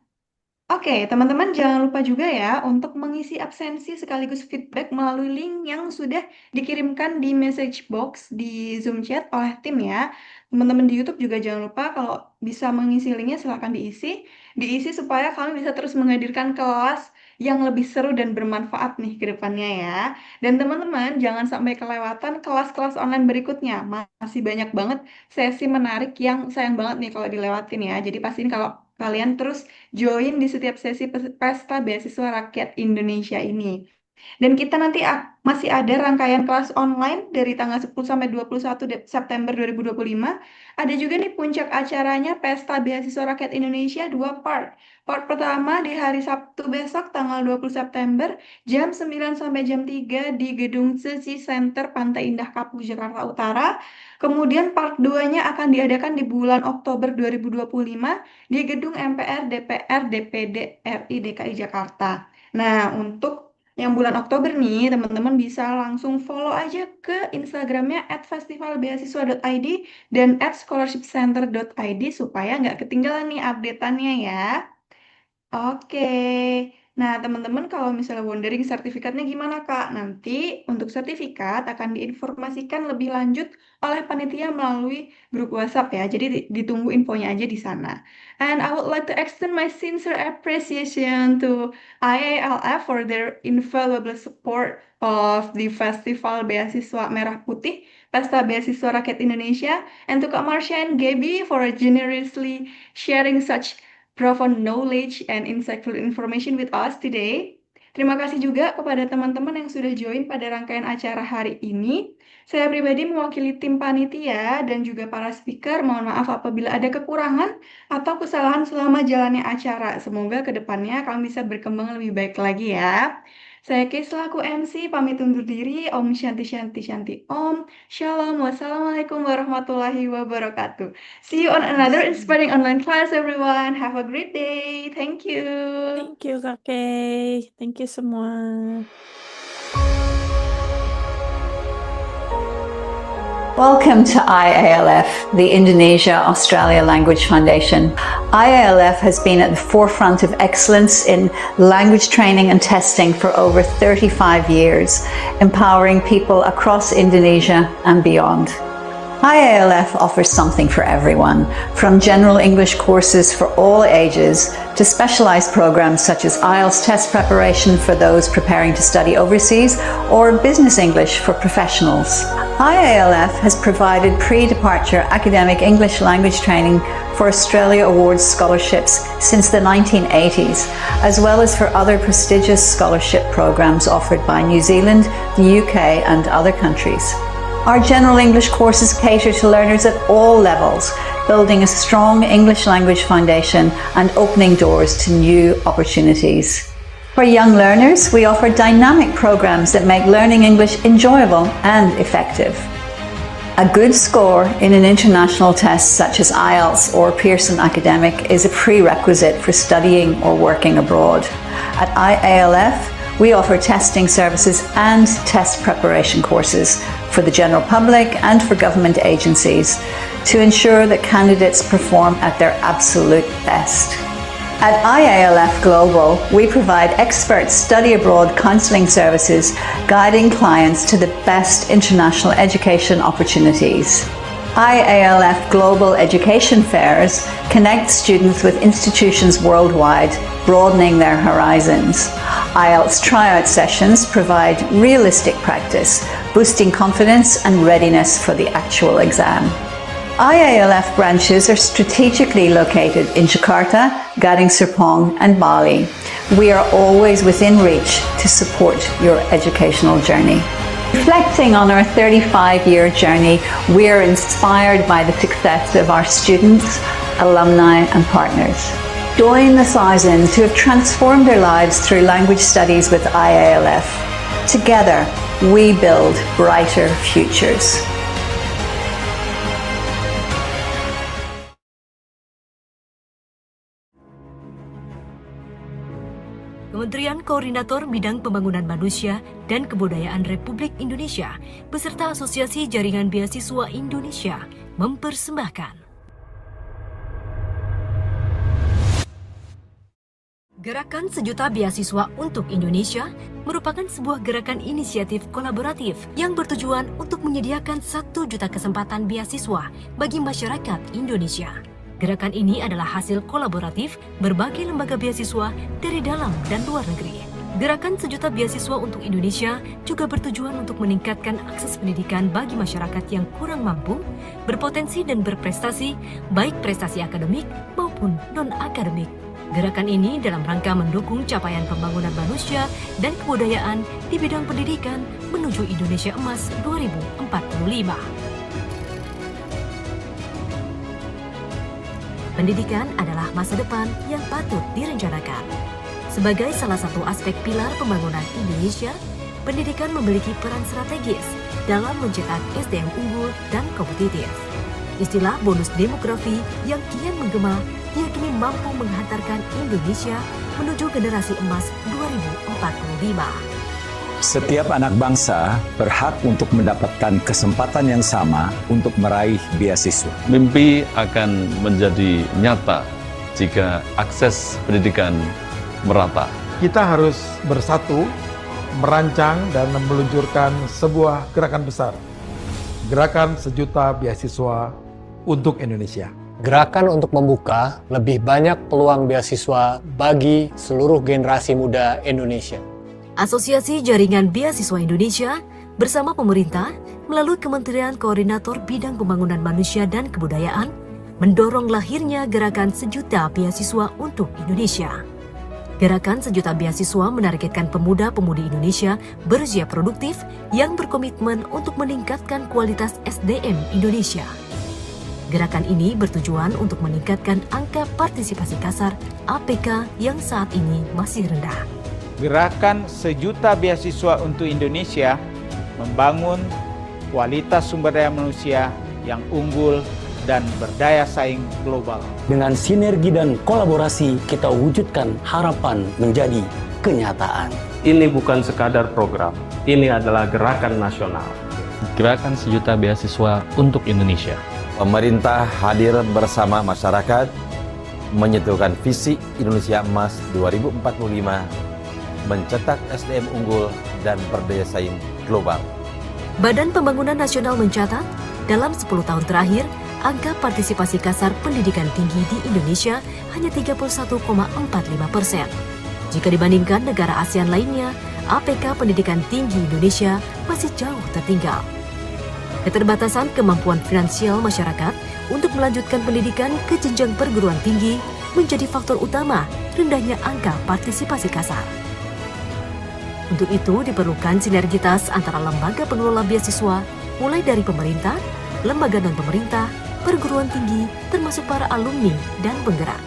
Oke, teman-teman jangan lupa juga ya untuk mengisi absensi sekaligus feedback melalui link yang sudah dikirimkan di message box di Zoom chat oleh tim ya. Teman-teman di YouTube juga jangan lupa kalau bisa mengisi linknya silahkan diisi. Diisi supaya kami bisa terus menghadirkan kelas yang lebih seru dan bermanfaat nih ke depannya ya. Dan teman-teman jangan sampai kelewatan kelas-kelas online berikutnya. Masih banyak banget sesi menarik yang sayang banget nih kalau dilewatin ya. Jadi pastiin kalau kalian terus join di setiap sesi Pesta Beasiswa Rakyat Indonesia ini. Dan kita nanti masih ada rangkaian kelas online dari tanggal 10 sampai 21 September 2025. Ada juga nih puncak acaranya Pesta Beasiswa Rakyat Indonesia 2 part. Part pertama di hari Sabtu besok tanggal 20 September jam 9 sampai jam 3 di Gedung Sesi Center Pantai Indah Kapuk Jakarta Utara. Kemudian part 2-nya akan diadakan di bulan Oktober 2025 di Gedung MPR DPR DPD RI DKI Jakarta. Nah, untuk yang bulan Oktober nih, teman-teman bisa langsung follow aja ke Instagramnya @festivalbeasiswa.id dan @scholarshipcenter.id supaya nggak ketinggalan nih update-annya ya. Oke, nah teman-teman kalau misalnya wondering sertifikatnya gimana Kak? Nanti untuk sertifikat akan diinformasikan lebih lanjut oleh panitia melalui grup WhatsApp ya, jadi ditunggu infonya aja di sana. And I would like to extend my sincere appreciation to IALF for their invaluable support of the Festival Beasiswa Merah Putih Pesta Beasiswa Rakyat Indonesia, and to Kak Marsha and Gaby for generously sharing such profound knowledge and insightful information with us today. Terima kasih juga kepada teman-teman yang sudah join pada rangkaian acara hari ini. Saya pribadi mewakili tim panitia dan juga para speaker. Mohon maaf apabila ada kekurangan atau kesalahan selama jalannya acara. Semoga kedepannya kami bisa berkembang lebih baik lagi ya. Saya Kay selaku MC pamit undur diri. Om Shanti Om. Shalom. Wassalamualaikum warahmatullahi wabarakatuh. See you on another inspiring online class, everyone. Have a great day. Thank you. Thank you, Kakek. Thank you semua. Welcome to IALF, the Indonesia-Australia Language Foundation. IALF has been at the forefront of excellence in language training and testing for over 35 years, empowering people across Indonesia and beyond. IALF offers something for everyone, from general English courses for all ages to specialized programs such as IELTS test preparation for those preparing to study overseas or business English for professionals. IALF has provided pre-departure academic English language training for Australia Awards scholarships since the 1980s, as well as for other prestigious scholarship programs offered by New Zealand, the UK, and other countries. Our general English courses cater to learners at all levels, building a strong English language foundation and opening doors to new opportunities. For young learners, we offer dynamic programs that make learning English enjoyable and effective. A good score in an international test such as IELTS or Pearson Academic is a prerequisite for studying or working abroad. At IALF, we offer testing services and test preparation courses for the general public and for government agencies to ensure that candidates perform at their absolute best. At IALF Global, we provide expert study abroad counseling services, guiding clients to the best international education opportunities. IALF Global Education Fairs connect students with institutions worldwide, broadening their horizons. IELTS tryout sessions provide realistic practice, boosting confidence and readiness for the actual exam. IALF branches are strategically located in Jakarta, Gading Serpong, and Bali. We are always within reach to support your educational journey. Reflecting on our 35-year journey, we are inspired by the success of our students, alumni, and partners. Join the thousands who have transformed their lives through language studies with IALF. Together, we build brighter futures. Kementerian Koordinator Bidang Pembangunan Manusia dan Kebudayaan Republik Indonesia beserta Asosiasi Jaringan Beasiswa Indonesia mempersembahkan Gerakan Sejuta Beasiswa untuk Indonesia merupakan sebuah gerakan inisiatif kolaboratif yang bertujuan untuk menyediakan 1 juta kesempatan beasiswa bagi masyarakat Indonesia. Gerakan ini adalah hasil kolaboratif berbagai lembaga beasiswa dari dalam dan luar negeri. Gerakan Sejuta Beasiswa untuk Indonesia juga bertujuan untuk meningkatkan akses pendidikan bagi masyarakat yang kurang mampu, berpotensi dan berprestasi, baik prestasi akademik maupun non-akademik. Gerakan ini dalam rangka mendukung capaian pembangunan manusia dan kebudayaan di bidang pendidikan menuju Indonesia Emas 2045. Pendidikan adalah masa depan yang patut direncanakan. Sebagai salah satu aspek pilar pembangunan Indonesia, pendidikan memiliki peran strategis dalam mencetak SDM unggul dan kompetitif. Istilah bonus demografi yang kian menggema diyakini mampu menghantarkan Indonesia menuju generasi emas 2045. Setiap anak bangsa berhak untuk mendapatkan kesempatan yang sama untuk meraih beasiswa. Mimpi akan menjadi nyata jika akses pendidikan merata. Kita harus bersatu, merancang dan meluncurkan sebuah gerakan besar. Gerakan Sejuta Beasiswa untuk Indonesia. Gerakan untuk membuka lebih banyak peluang beasiswa bagi seluruh generasi muda Indonesia. Asosiasi Jaringan Beasiswa Indonesia bersama pemerintah melalui Kementerian Koordinator Bidang Pembangunan Manusia dan Kebudayaan mendorong lahirnya Gerakan Sejuta Beasiswa untuk Indonesia. Gerakan Sejuta Beasiswa menargetkan pemuda-pemudi Indonesia berusia produktif yang berkomitmen untuk meningkatkan kualitas SDM Indonesia. Gerakan ini bertujuan untuk meningkatkan angka partisipasi kasar APK yang saat ini masih rendah. Gerakan Sejuta Beasiswa untuk Indonesia membangun kualitas sumber daya manusia yang unggul dan berdaya saing global. Dengan sinergi dan kolaborasi, kita wujudkan harapan menjadi kenyataan. Ini bukan sekadar program, ini adalah gerakan nasional. Gerakan Sejuta Beasiswa untuk Indonesia. Pemerintah hadir bersama masyarakat, menyentuhkan visi Indonesia Emas 2045, mencetak SDM unggul dan berdaya saing global. Badan Pembangunan Nasional mencatat, dalam 10 tahun terakhir, angka partisipasi kasar pendidikan tinggi di Indonesia hanya 31,45%. Jika dibandingkan negara ASEAN lainnya, APK pendidikan tinggi Indonesia masih jauh tertinggal. Keterbatasan kemampuan finansial masyarakat untuk melanjutkan pendidikan ke jenjang perguruan tinggi menjadi faktor utama rendahnya angka partisipasi kasar. Untuk itu diperlukan sinergitas antara lembaga pengelola beasiswa, mulai dari pemerintah, lembaga non-pemerintah, perguruan tinggi, termasuk para alumni dan penggerak.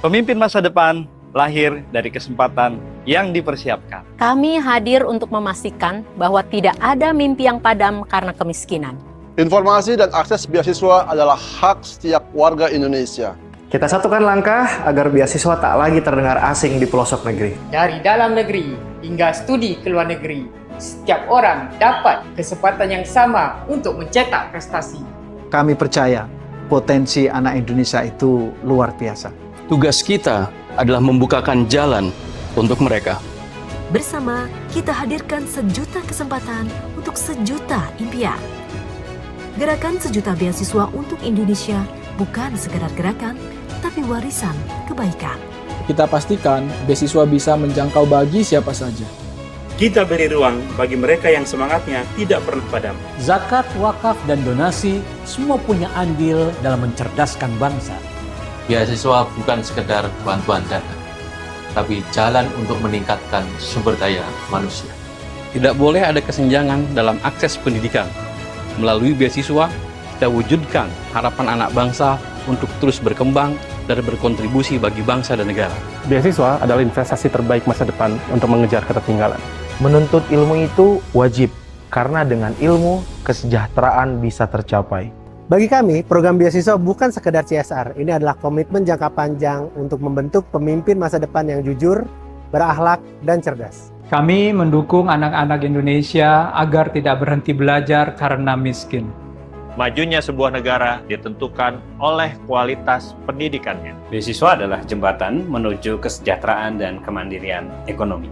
Pemimpin masa depan lahir dari kesempatan yang dipersiapkan. Kami hadir untuk memastikan bahwa tidak ada mimpi yang padam karena kemiskinan. Informasi dan akses beasiswa adalah hak setiap warga Indonesia. Kita satukan langkah agar beasiswa tak lagi terdengar asing di pelosok negeri. Dari dalam negeri hingga studi ke luar negeri, setiap orang dapat kesempatan yang sama untuk mencetak prestasi. Kami percaya potensi anak Indonesia itu luar biasa. Tugas kita adalah membukakan jalan untuk mereka. Bersama, kita hadirkan sejuta kesempatan untuk sejuta impian. Gerakan sejuta beasiswa untuk Indonesia bukan sekadar gerakan, tapi warisan kebaikan. Kita pastikan beasiswa bisa menjangkau bagi siapa saja. Kita beri ruang bagi mereka yang semangatnya tidak pernah padam. Zakat, wakaf, dan donasi semua punya andil dalam mencerdaskan bangsa. Beasiswa bukan sekedar bantuan dana, tapi jalan untuk meningkatkan sumber daya manusia. Tidak boleh ada kesenjangan dalam akses pendidikan. Melalui beasiswa, kita wujudkan harapan anak bangsa untuk terus berkembang dan berkontribusi bagi bangsa dan negara. Beasiswa adalah investasi terbaik masa depan untuk mengejar ketertinggalan. Menuntut ilmu itu wajib, karena dengan ilmu, kesejahteraan bisa tercapai. Bagi kami, program beasiswa bukan sekedar CSR. Ini adalah komitmen jangka panjang untuk membentuk pemimpin masa depan yang jujur, berakhlak, dan cerdas. Kami mendukung anak-anak Indonesia agar tidak berhenti belajar karena miskin. Majunya sebuah negara ditentukan oleh kualitas pendidikannya. Beasiswa adalah jembatan menuju kesejahteraan dan kemandirian ekonomi.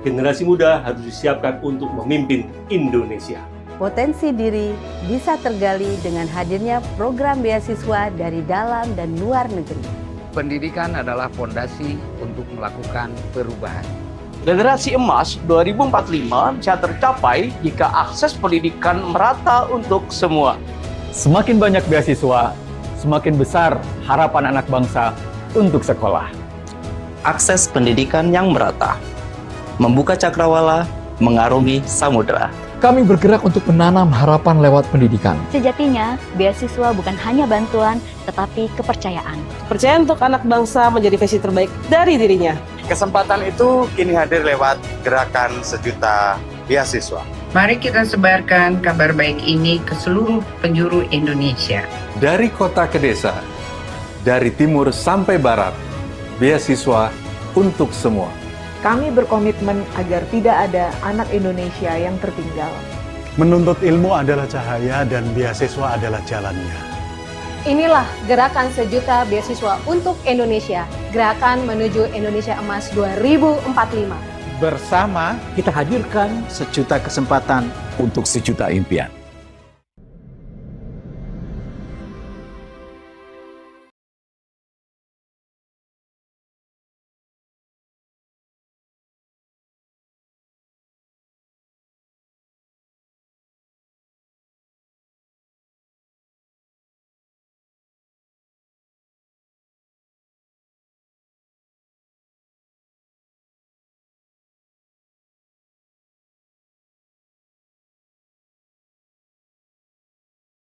Generasi muda harus disiapkan untuk memimpin Indonesia. Potensi diri bisa tergali dengan hadirnya program beasiswa dari dalam dan luar negeri. Pendidikan adalah fondasi untuk melakukan perubahan. Generasi emas 2045 bisa tercapai jika akses pendidikan merata untuk semua. Semakin banyak beasiswa, semakin besar harapan anak bangsa untuk sekolah. Akses pendidikan yang merata, membuka cakrawala, mengarungi samudera. Kami bergerak untuk menanam harapan lewat pendidikan. Sejatinya, beasiswa bukan hanya bantuan, tetapi kepercayaan. Percaya untuk anak bangsa menjadi versi terbaik dari dirinya. Kesempatan itu kini hadir lewat gerakan sejuta beasiswa. Mari kita sebarkan kabar baik ini ke seluruh penjuru Indonesia. Dari kota ke desa, dari timur sampai barat, beasiswa untuk semua. Kami berkomitmen agar tidak ada anak Indonesia yang tertinggal. Menuntut ilmu adalah cahaya dan beasiswa adalah jalannya. Inilah gerakan sejuta beasiswa untuk Indonesia, gerakan menuju Indonesia Emas 2045. Bersama, kita hadirkan sejuta kesempatan untuk sejuta impian.